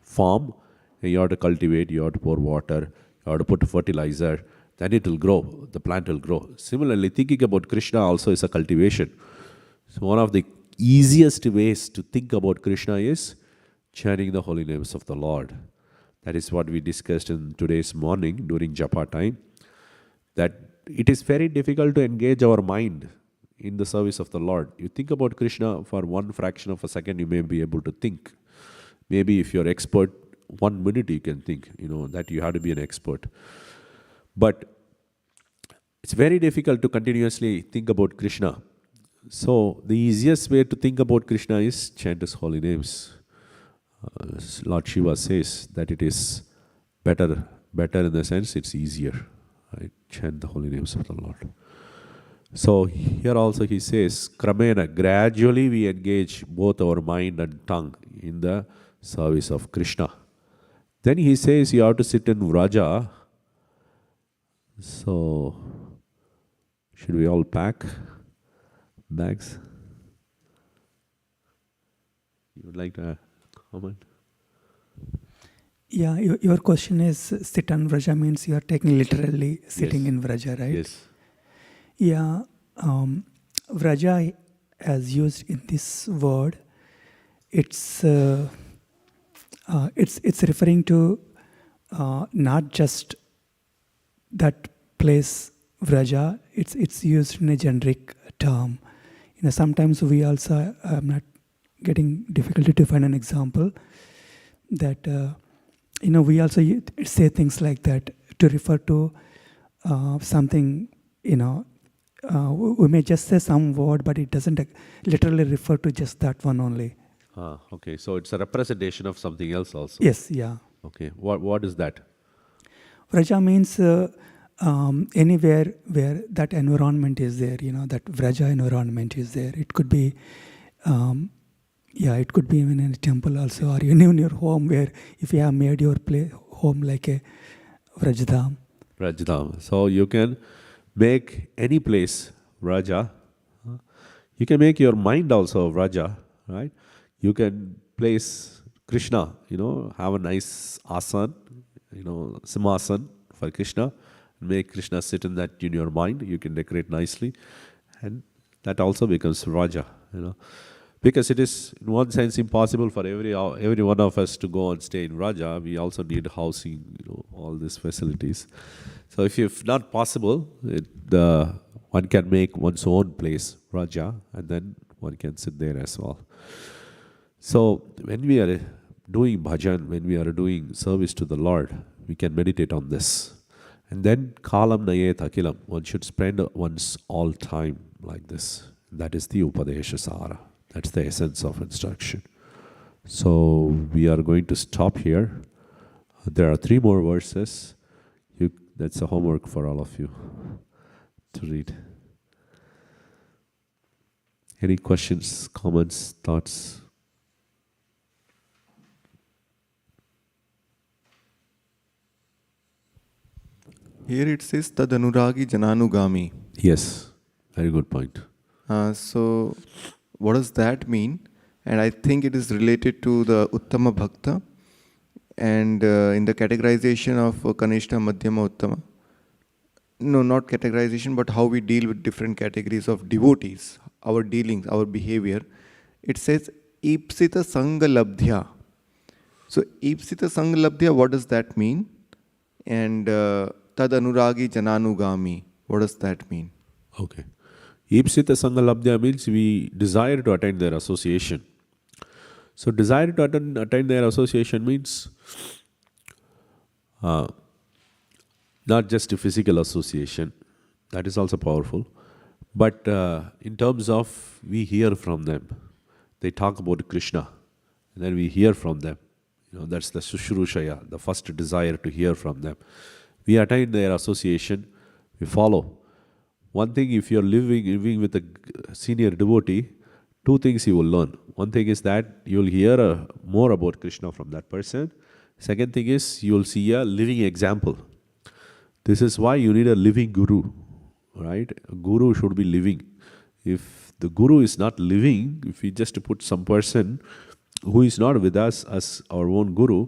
farm, you have to cultivate, you have to pour water, you have to put fertilizer, then it will grow, the plant will grow. Similarly, thinking about Krishna also is a cultivation. So one of the easiest ways to think about Krishna is chanting the holy names of the Lord. That is what we discussed in today's morning during Japa time, that it is very difficult to engage our mind in the service of the Lord. You think about Krishna for one fraction of a second, you may be able to think. Maybe if you're expert, 1 minute you can think, that you have to be an expert. But it's very difficult to continuously think about Krishna. So the easiest way to think about Krishna is chant his holy names. Lord Shiva says that it is better in the sense it's easier. Right? Chant the holy names of the Lord. So here also he says, Kramena, gradually we engage both our mind and tongue in the service of Krishna. Then he says you have to sit in Vraja. So, should we all pack bags? You would like to comment? Yeah, your question is sit on Vraja means you are taking literally sitting in Vraja, right? Yes. Yeah, Vraja as used in this word, it's referring to not just that place Vraja. It's used in a generic term. Sometimes we also, I'm not getting difficulty to find an example that we also say things like that to refer to something. We may just say some word, but it doesn't literally refer to just that one only. Okay, so it's a representation of something else also. Yes, yeah. Okay, what is that? Vraja means anywhere where that environment is there, that Vraja environment is there. It could be, it could be even in a temple also, or even in your home where if you have made your home like a Vrajdham. Vrajdham. So you can make any place Vraja. You can make your mind also Vraja, right? You can place Krishna, have a nice asan, simhasan for Krishna. Make Krishna sit in your mind. You can decorate nicely. And that also becomes Vraja, Because it is, in one sense, impossible for every one of us to go and stay in Vraja. We also need housing, all these facilities. So if not possible, one can make one's own place, Vraja, and then one can sit there as well. So when we are doing bhajan, when we are doing service to the Lord, we can meditate on this. And then kalam nayet akilam, one should spend one's all time like this. That is the Upadesha Sara. That's the essence of instruction. So we are going to stop here. There are 3 more verses. That's a homework for all of you to read. Any questions, comments, thoughts? Here it says Tadanuragi Jananugami. Yes, very good point. So what does that mean? And I think it is related to the Uttama Bhakta and in the categorization of Kanishta, Madhyama, Uttama. No, not categorization, but how we deal with different categories of devotees, our dealings, our behavior. It says Ipsita Sangha Labdhya. So Ipsita Sangha Labdhya, what does that mean? And Tad Anuragi Jananugami, what does that mean? Okay. Ipsita Sangha Labdhya means we desire to attain their association. So desire to attain their association means not just a physical association, that is also powerful, but in terms of we hear from them. They talk about Krishna, and then we hear from them. That's the Sushrushaya, the first desire to hear from them. We attain their association, we follow. One thing, if you're living with a senior devotee, 2 things you will learn. One thing is that you'll hear more about Krishna from that person. Second thing is you'll see a living example. This is why you need a living guru, right? A guru should be living. If the guru is not living, if we just put some person who is not with us as our own guru,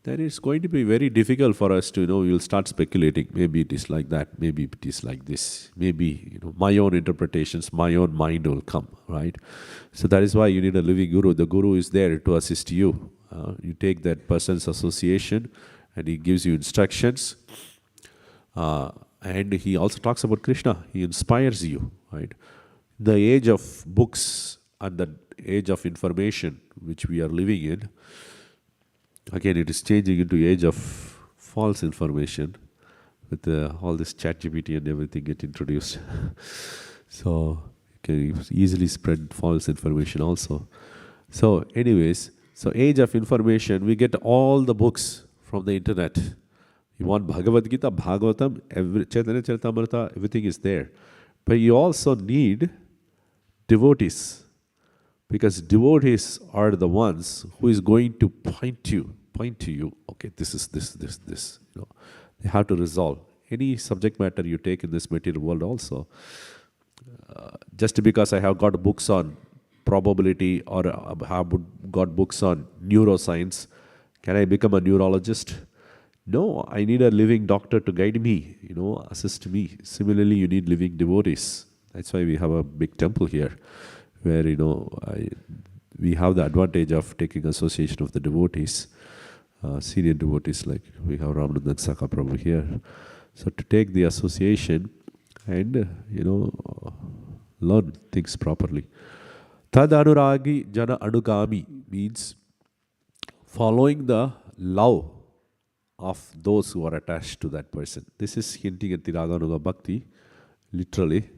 then it's going to be very difficult for us to, we'll start speculating. Maybe it is like that, maybe it is like this. Maybe, my own interpretations, my own mind will come, right? So that is why you need a living guru. The guru is there to assist you. You take that person's association and he gives you instructions. And he also talks about Krishna. He inspires you, right? The age of books and the age of information which we are living in, again it is changing into age of false information with all this chat GPT and everything get introduced. So you can easily spread false information also. So anyways, so age of information, we get all the books from the internet. You want Bhagavad Gita, Bhagavatam, Chaitanya Charitamrita, everything is there. But you also need devotees, because devotees are the ones who is going to point to you. Okay, this is this. You know, they have to resolve any subject matter you take in this material world. Also, just because I have got books on probability or have got books on neuroscience, can I become a neurologist? No, I need a living doctor to guide me, assist me. Similarly, you need living devotees. That's why we have a big temple here, where, we have the advantage of taking association of the devotees, senior devotees, like we have Ramanandan Saka Prabhu here. So to take the association and, learn things properly. Tad anuragi jana anugami means following the love of those who are attached to that person. This is hinting at the Raganuga Bhakti, literally,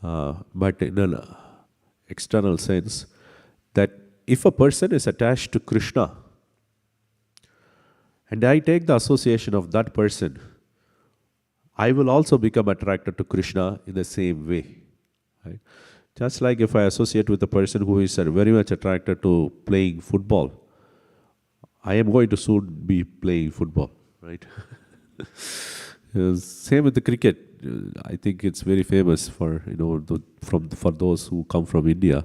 but in an external sense, that if a person is attached to Krishna, and I take the association of that person, I will also become attracted to Krishna in the same way. Right? Just like if I associate with a person who is very much attracted to playing football, I am going to soon be playing football, right? Same with the cricket. I think it's very famous for for those who come from India.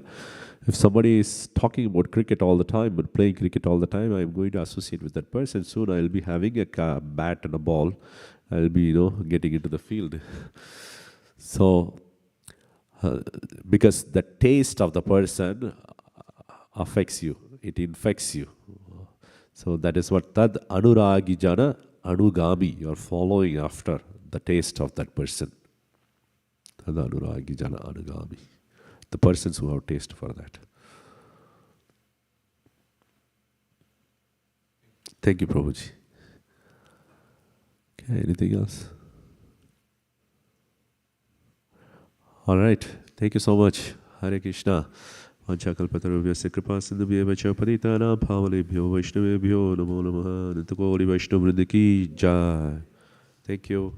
If somebody is talking about cricket all the time and playing cricket all the time, I'm going to associate with that person. Soon I'll be having a bat and a ball. I'll be getting into the field. So because the taste of the person affects you, it infects you. So that is what tad anuragi jana anugami. You are following after the taste of that person. Tad anuragi jana anugami. The persons who have taste for that. Thank you, Prabhuji. Okay, anything else? All right. Thank you so much. Hare Krishna. Vanchakalpatarubhyasya kripa sindhubhyeva cha patitanam pavalebhyo vaishnavebhyo namo namaha. Nitakoli Vaishnavvrinda ki jai. Thank you.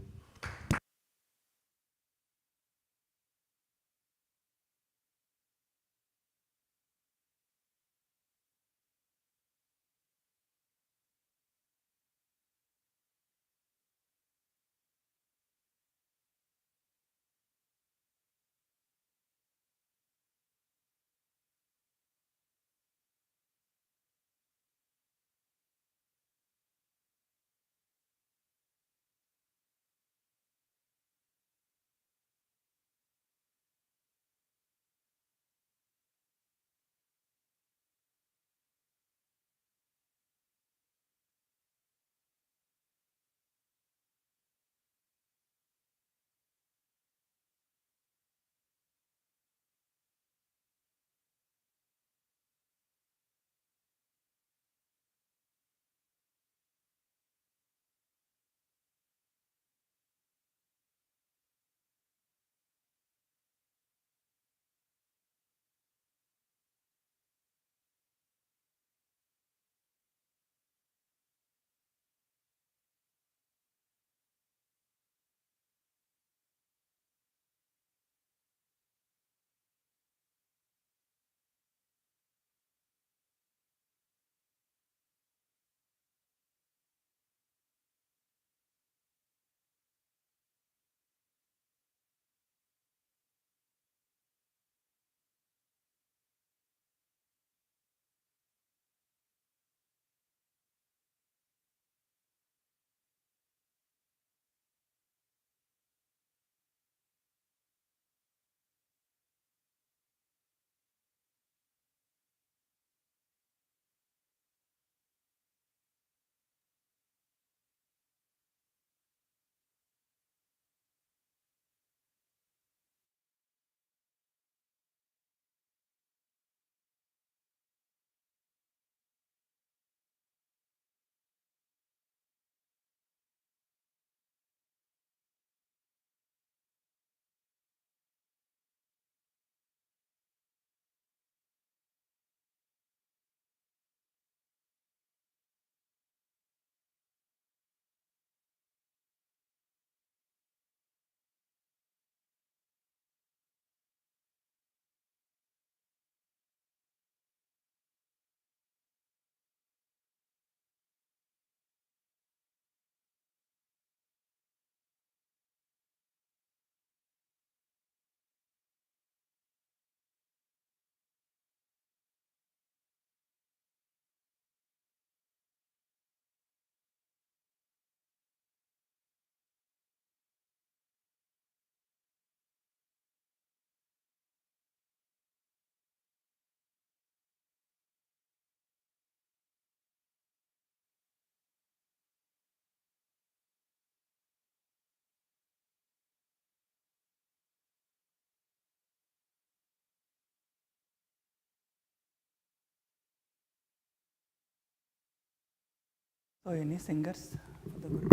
Oh, any singers for the Guru?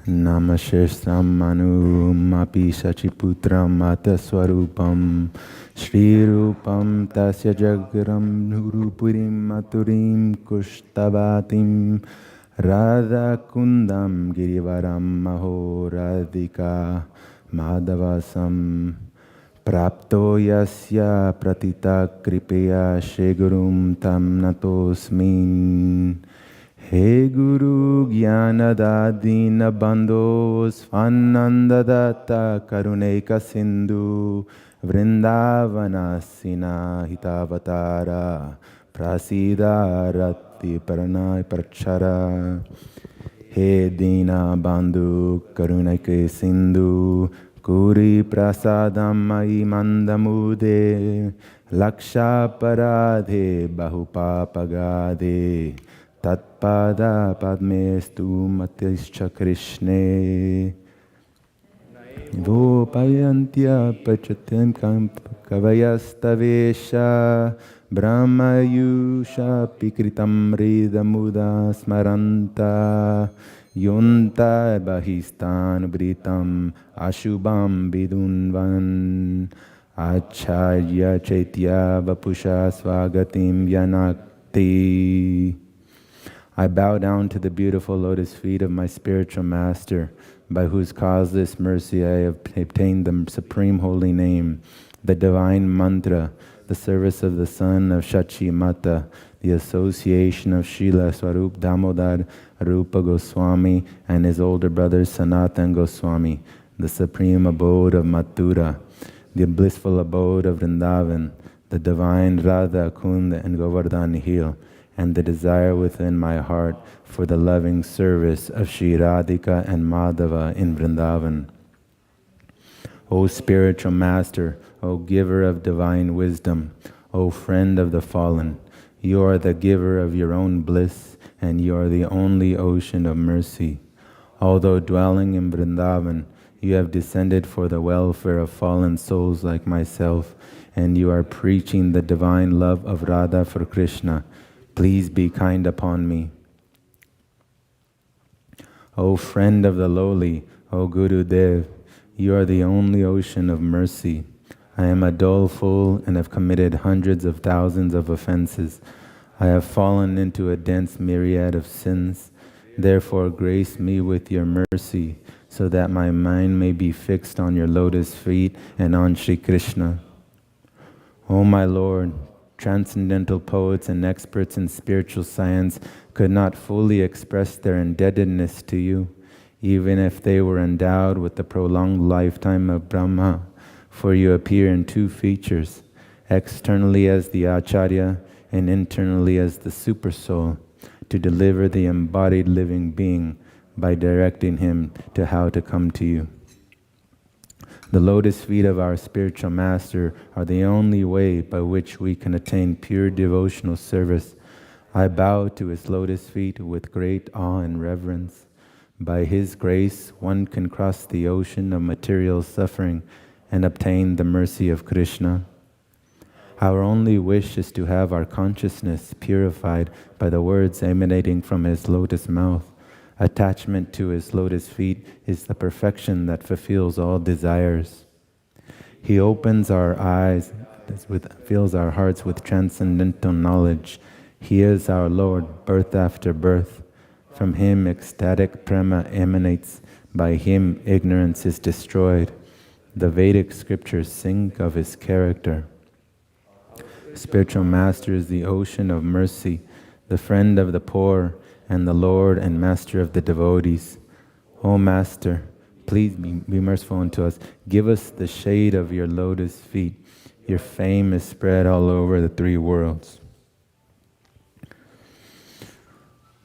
Namashestam Manu Mapi Sachiputram Mataswarupam Shri Rupam Tasya Jagaram Nurupurim Maturim Kushtavatim Radha Kundam Girivaram Maho Radhika Madhavasam Prapto Yasya Pratita Kripeya Shegurum Tam Natosmin He Guru Gyanadadina Bandho Svanandadatta Karuneka Sindhu Vrindavanasina Hitavatara Prasida Rati Paranay Prachara He Dina Bandhu Karuneka Sindhu Kuri Prasadam Mai Mandamude Laksha Paradhe Bahupapagade Tatpada Padmestu Matischa Krishne Vopayantya Pachatim Kavayastavesha Brahmayusha Pikritam Ridamuda Smaranta Yunta Bahistan Britam Ashubam Vidunvan Acharya Chaitya Vapusha Swagatim Yanakti. I bow down to the beautiful lotus feet of my spiritual master, by whose causeless mercy I have obtained the supreme holy name, the divine mantra, the service of the son of Shachi Mata, the association of Srila Swarup Damodar Rupa Goswami and his older brother Sanatan Goswami, the supreme abode of Mathura, the blissful abode of Vrindavan, the divine Radha Kunda and Govardhan Hill, and the desire within my heart for the loving service of Shri Radhika and Madhava in Vrindavan. O spiritual master, O giver of divine wisdom, O friend of the fallen, you are the giver of your own bliss, and you are the only ocean of mercy. Although dwelling in Vrindavan, you have descended for the welfare of fallen souls like myself, and you are preaching the divine love of Radha for Krishna. Please be kind upon me. O friend of the lowly, O Guru Dev, you are the only ocean of mercy. I am a dull fool and have committed hundreds of thousands of offenses. I have fallen into a dense myriad of sins. Therefore grace me with your mercy, so that my mind may be fixed on your lotus feet and on Shri Krishna. O my Lord, transcendental poets and experts in spiritual science could not fully express their indebtedness to you, even if they were endowed with the prolonged lifetime of Brahma, for you appear in two features, externally as the Acharya and internally as the Supersoul, to deliver the embodied living being by directing him to how to come to you. The lotus feet of our spiritual master are the only way by which we can attain pure devotional service. I bow to his lotus feet with great awe and reverence. By his grace, one can cross the ocean of material suffering and obtain the mercy of Krishna. Our only wish is to have our consciousness purified by the words emanating from his lotus mouth. Attachment to his lotus feet is the perfection that fulfills all desires. He opens our eyes, fills our hearts with transcendental knowledge. He is our Lord, birth after birth. From him ecstatic prema emanates. By him ignorance is destroyed. The Vedic scriptures sing of his character. Spiritual master is the ocean of mercy, the friend of the poor, and the Lord and master of the devotees. O Master, please be merciful unto us. Give us the shade of your lotus feet. Your fame is spread all over the three worlds.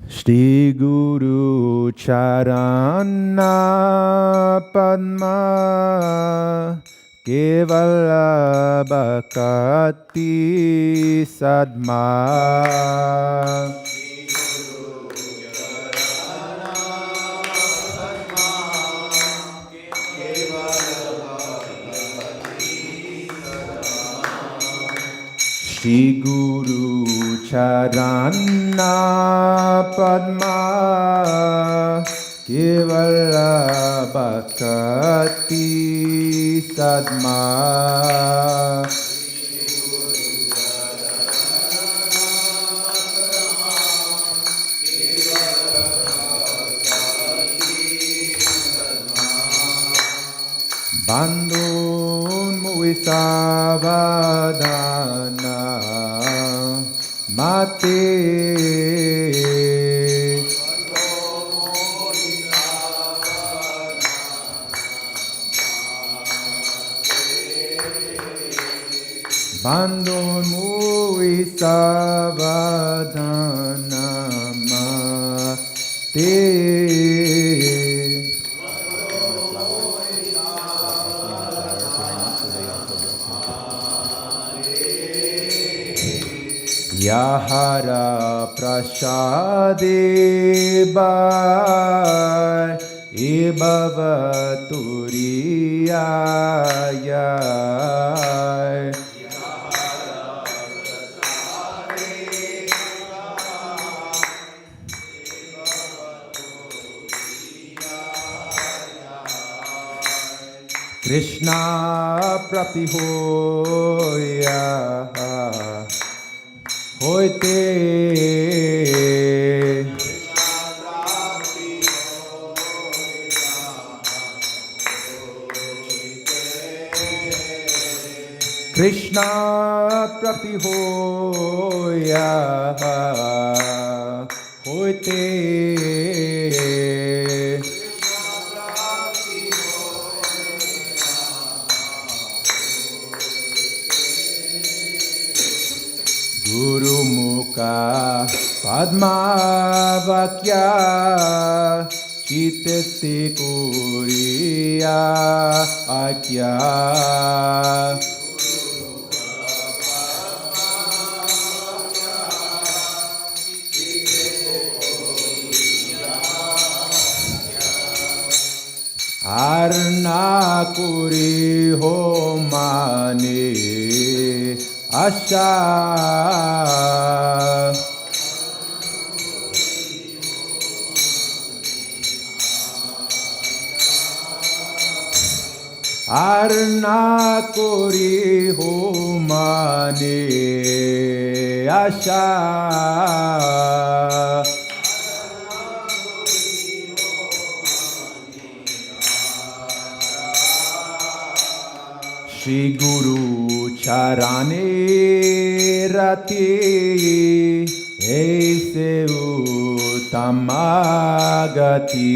Shri Guru Charana Padma Kevala Bhakati Sadma. Shri Guru Charana Padma Kevala Bhakati Sadma. Bandhun Muisavadana Mate Bandhun Muisavadana Mate. Yahara prasade bai ebhavaturiyai. Krishna pratihoya hoite. Krishna pratihoya hoite. Guru Mukha Padma Vakya Chitete Kuriya Akya. Arna Kuri Ho Mane Asha. Arna Kori Ho Mane Asha. Shri Guru Charane Rati Aise Uttamagati.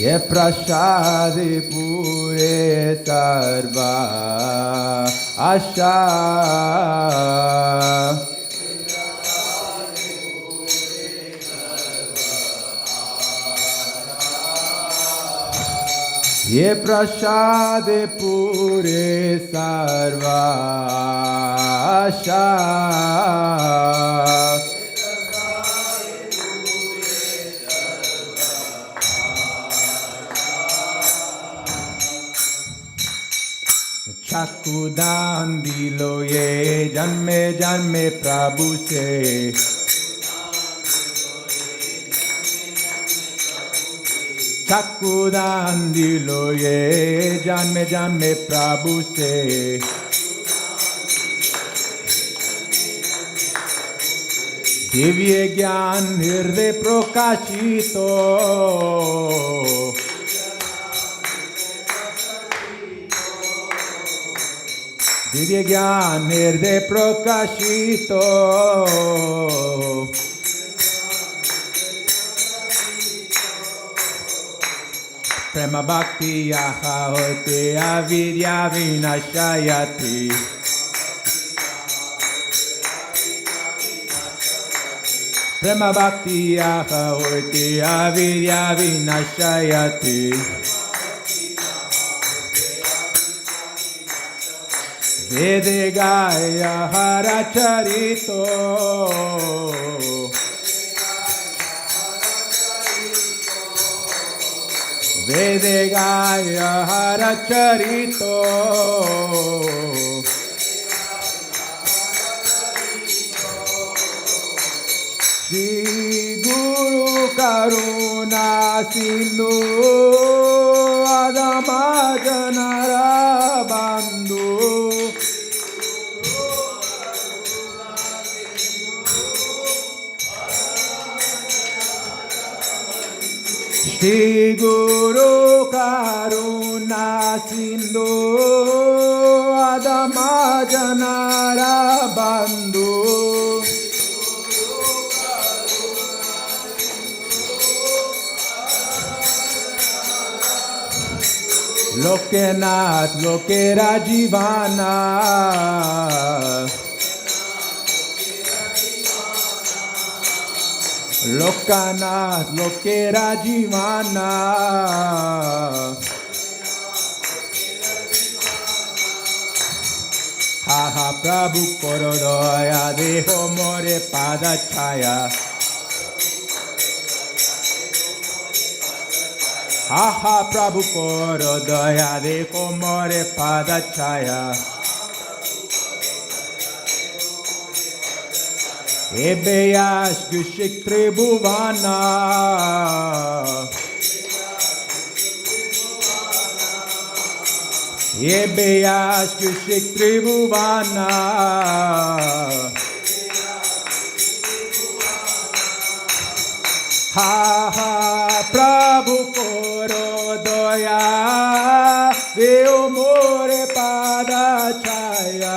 Ye prasade pure sarva asha. Ye prasade pure sarva asha. Chakudan dilo ye janme janme Prabhu se. Chakudan dilo ye janme janme Prabhu se. Divye gyan hirde prokashito. Divye gyan hirde prokashito. Prema bhakti yaha hote avidya vinashayati. Prema bhakti yaha hote avidya vinashayati. Vede gaya haracharito. Vede gaya haracharito. Shri Guru Karuna Sindhu Adama Janara Bandhu. Shri Guru Karuna Sindhu Adama Janara Bandhu. Lokenath Lokera Jivana. Lokanath Lokera Jivana. Ha ha Prabhu koro daya deho more pada chaya. Ha ha Prabhu koro daya deho more pada chaya. Ebeyash Gushik Tribhuvana. Ebeyash Gushik Tribhuvana. Ha ha Prabhu koro doya deo more pada chaya.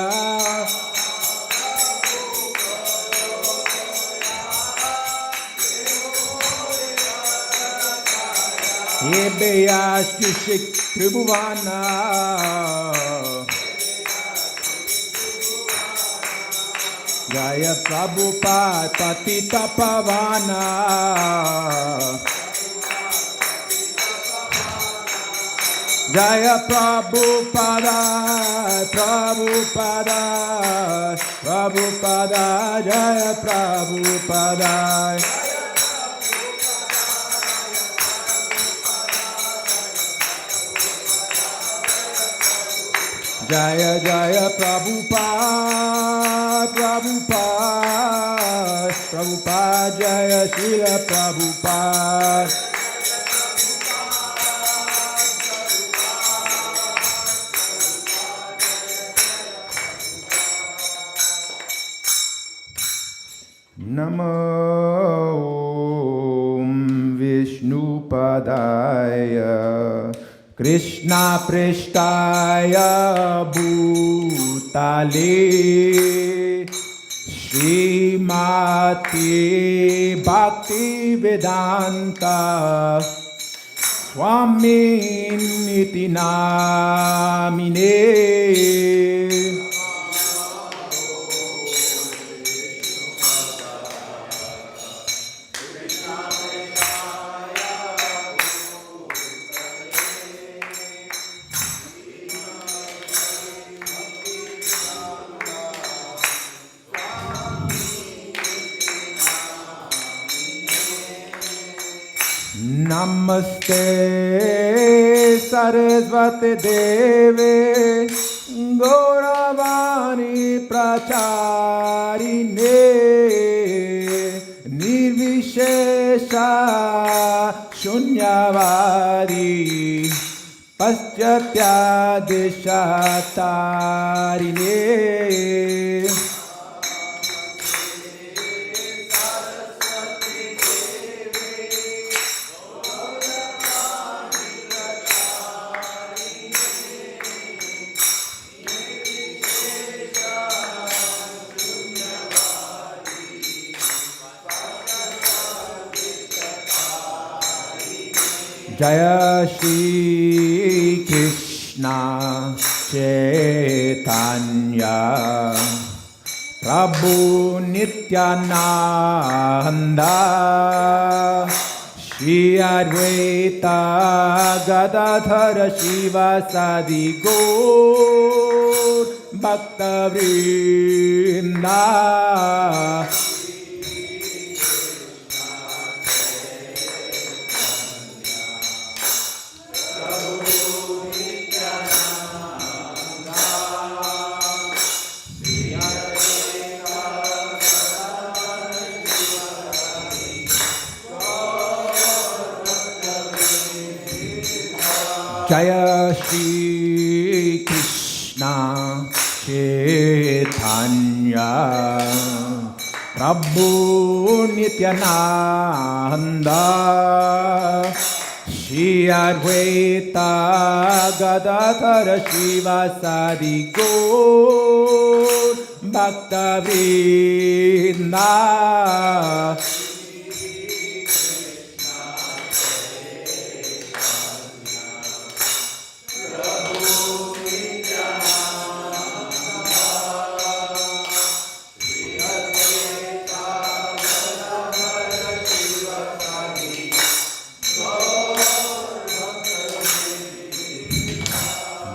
Ebeyash Gushik Tribhuvana. Jaya Prabhupada Patita Pavana. Jaya Prabhupada Prabhupada Prabhupada Jaya Prabhupada. Jaya Jaya Prabhupada Prabhupada Prabhupada Jaya Srila Prabhupada. Namo Vishnupadaya Krishna Prishtaya Bhutale Srimati Bhakti Vedanta Swami Niti Namine. Namaste Sarasvati Deve Gauravani Pracharine Nirvishesha Shunyavadi Paschatya Deshatarine Jaya Shri Krishna Chaitanya Prabhu Nityananda Shri Advaita Gadadhara Shivasadi Gaur Bhakta Vrinda Jaya Shri Krishna Chaitanya Prabhu Nityananda Shri Advaita Gadadhara Shivasadi Gaur Bhakta Vrinda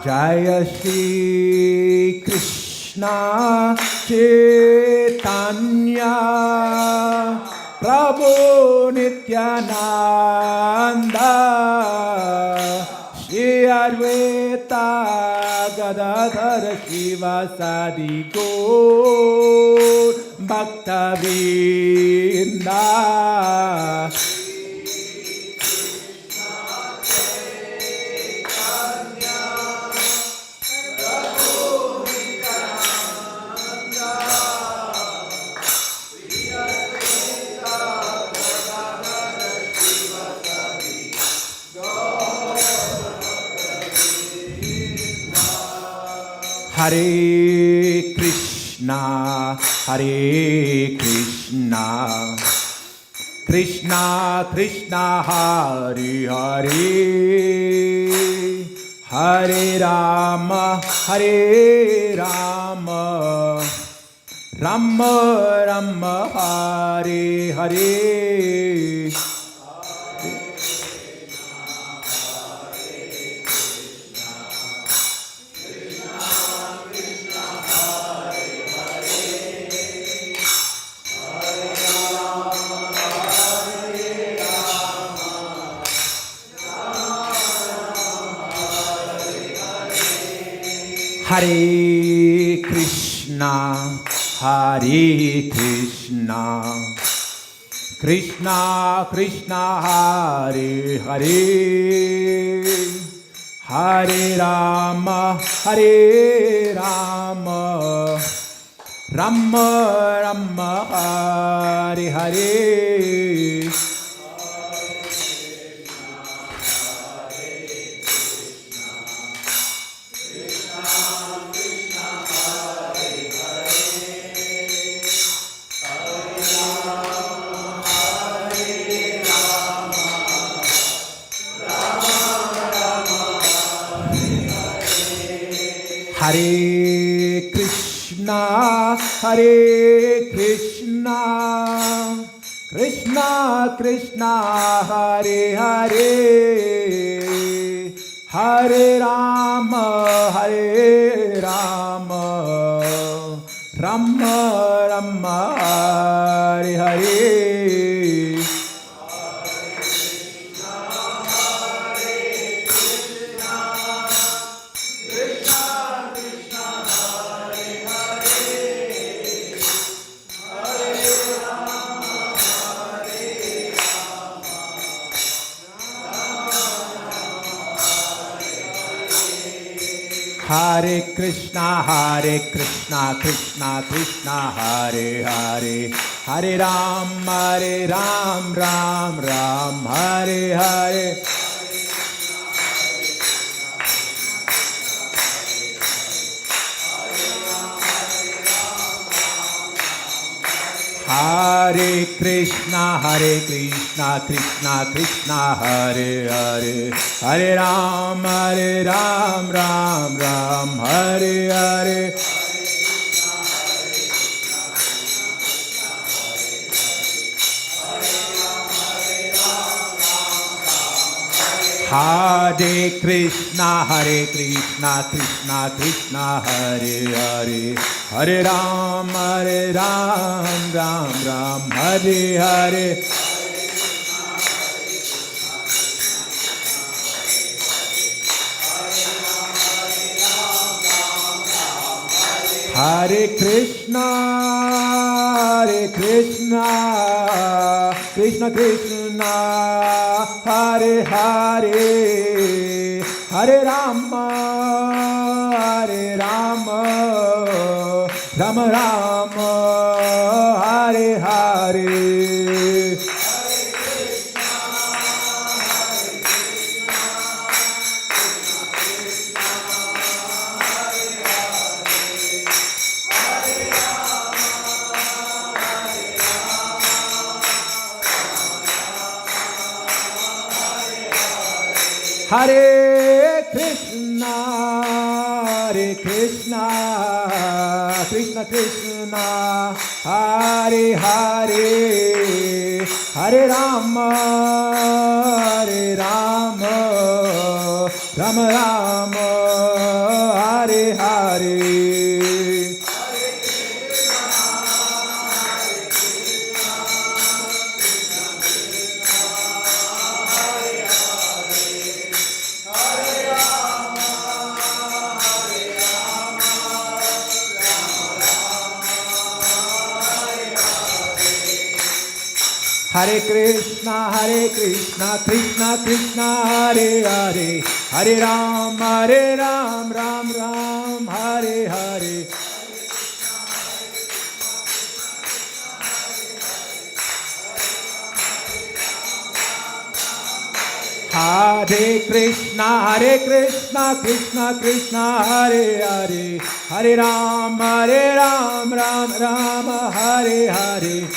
Jaya Shri Krishna Chaitanya Prabhu Nityananda Shri Advaita Gadadhara Shivasadi Gaur Bhakta Vrinda Hare Krishna, Hare Krishna, Krishna Krishna, Hare Hare, Hare Rama, Hare Rama, Rama Rama, Hare Hare. Hare Krishna, Hare Krishna, Krishna Krishna, Hare Hare, Hare Rama, Hare Rama, Rama Rama, Hare Hare. Hare Krishna, Hare Krishna, Krishna Krishna, Hare Hare, Hare Rama, Hare Rama, Rama Rama, Hare Hare. Krishna Krishna, Hare Krishna, Krishna Krishna, Hare Hare, Hare Ram, Ram Ram, Hare Hare. Hare Krishna, Krishna Krishna, Hare Hare, Hare Ram, Ram Ram, Hare Hare. Hare Krishna, Krishna Krishna, Hare Hare, Hare Ram, Ram Ram, Hare Hare. Hare Krishna, Krishna Krishna, Hare Hare, Hare Rama, Rama Rama, Hare Hare. Hare Krishna, Krishna Krishna, Hare Hare, Hare Rama, Rama Rama, Hare Hare. Hare Krishna, Krishna Krishna, Hare Hare, Hare Ram, Ram Ram, Hare Hare. Hare Krishna, Krishna Krishna, Hare Hare, Hare Ram, Ram Ram, Hare Hare.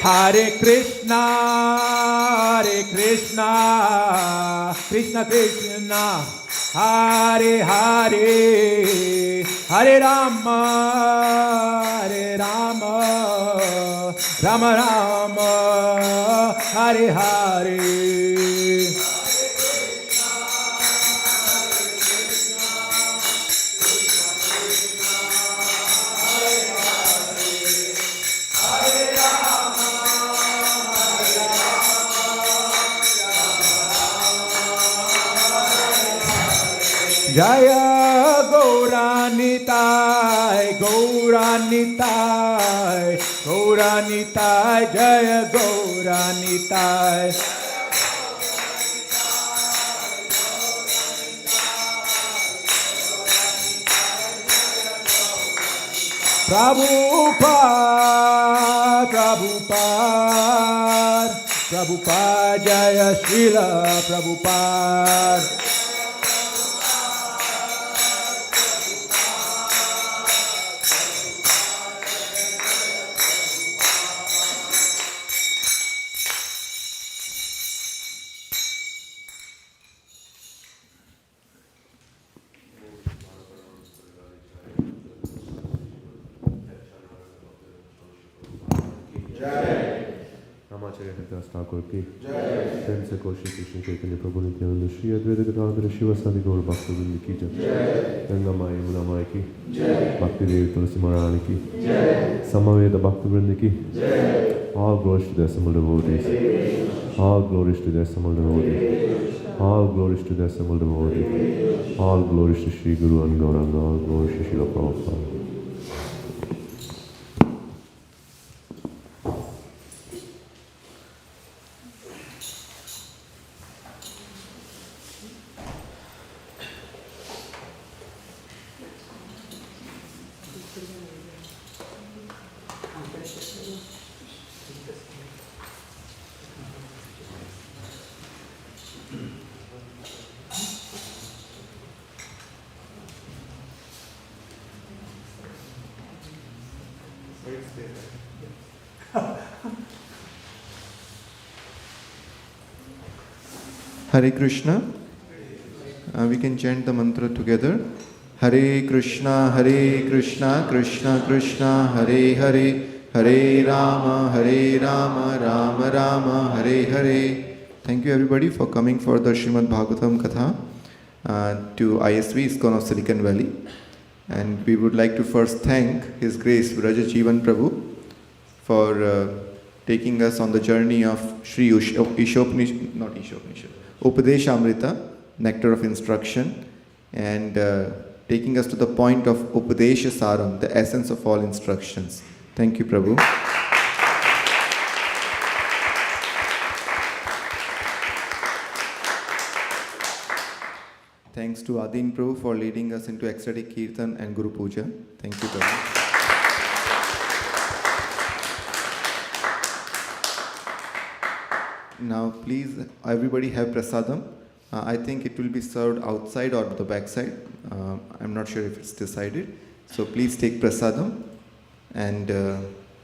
Hare Krishna, Krishna Krishna, Hare Hare, Hare Rama, Rama Rama, Hare Hare. Jaya Gauranitai, Jaya Gauranitai. Prabhupada, Jaya Srila Prabhupada. Das Thakur ki Jai. Sense Koshi Krishna Chaitanya Prabhu Nityananda Shri Advaita Gadadhara Shiva Sadi Gaur Bhakta Vrinda ki Jai. Ganga Maya Yamuna Maya ki Jai. Bhakti Devi Tulsi Maharani ki Jai. Samaveda Bhakta Vrinda ki Jai. All glories to their assembled devotees. All glories to their assembled devotees. All glories to their assembled devotees. All glories to Sri Guru and Gauranga. All glories to Srila Prabhupada. Hare Krishna. We can chant the mantra together. Hare Krishna, Krishna Krishna, Hare Hare, Hare Rama, Rama Rama, Hare Hare. Thank you everybody for coming for the Srimad Bhagavatam Katha to ISV, ISKCON of Silicon Valley. And we would like to first thank His Grace Vraja Jivana Prabhu for taking us on the journey of Sri Upadeshamrita, nectar of instruction, and taking us to the point of Upadesha Saram, the essence of all instructions. Thank you, Prabhu. Thanks to Adin Prabhu for leading us into ecstatic Kirtan and Guru Puja. Thank you, Prabhu. Now, please, everybody have prasadam. I think it will be served outside or the back side. I'm not sure if it's decided. So please take prasadam, and the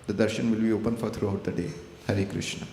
darshan will be open for throughout the day. Hare Krishna.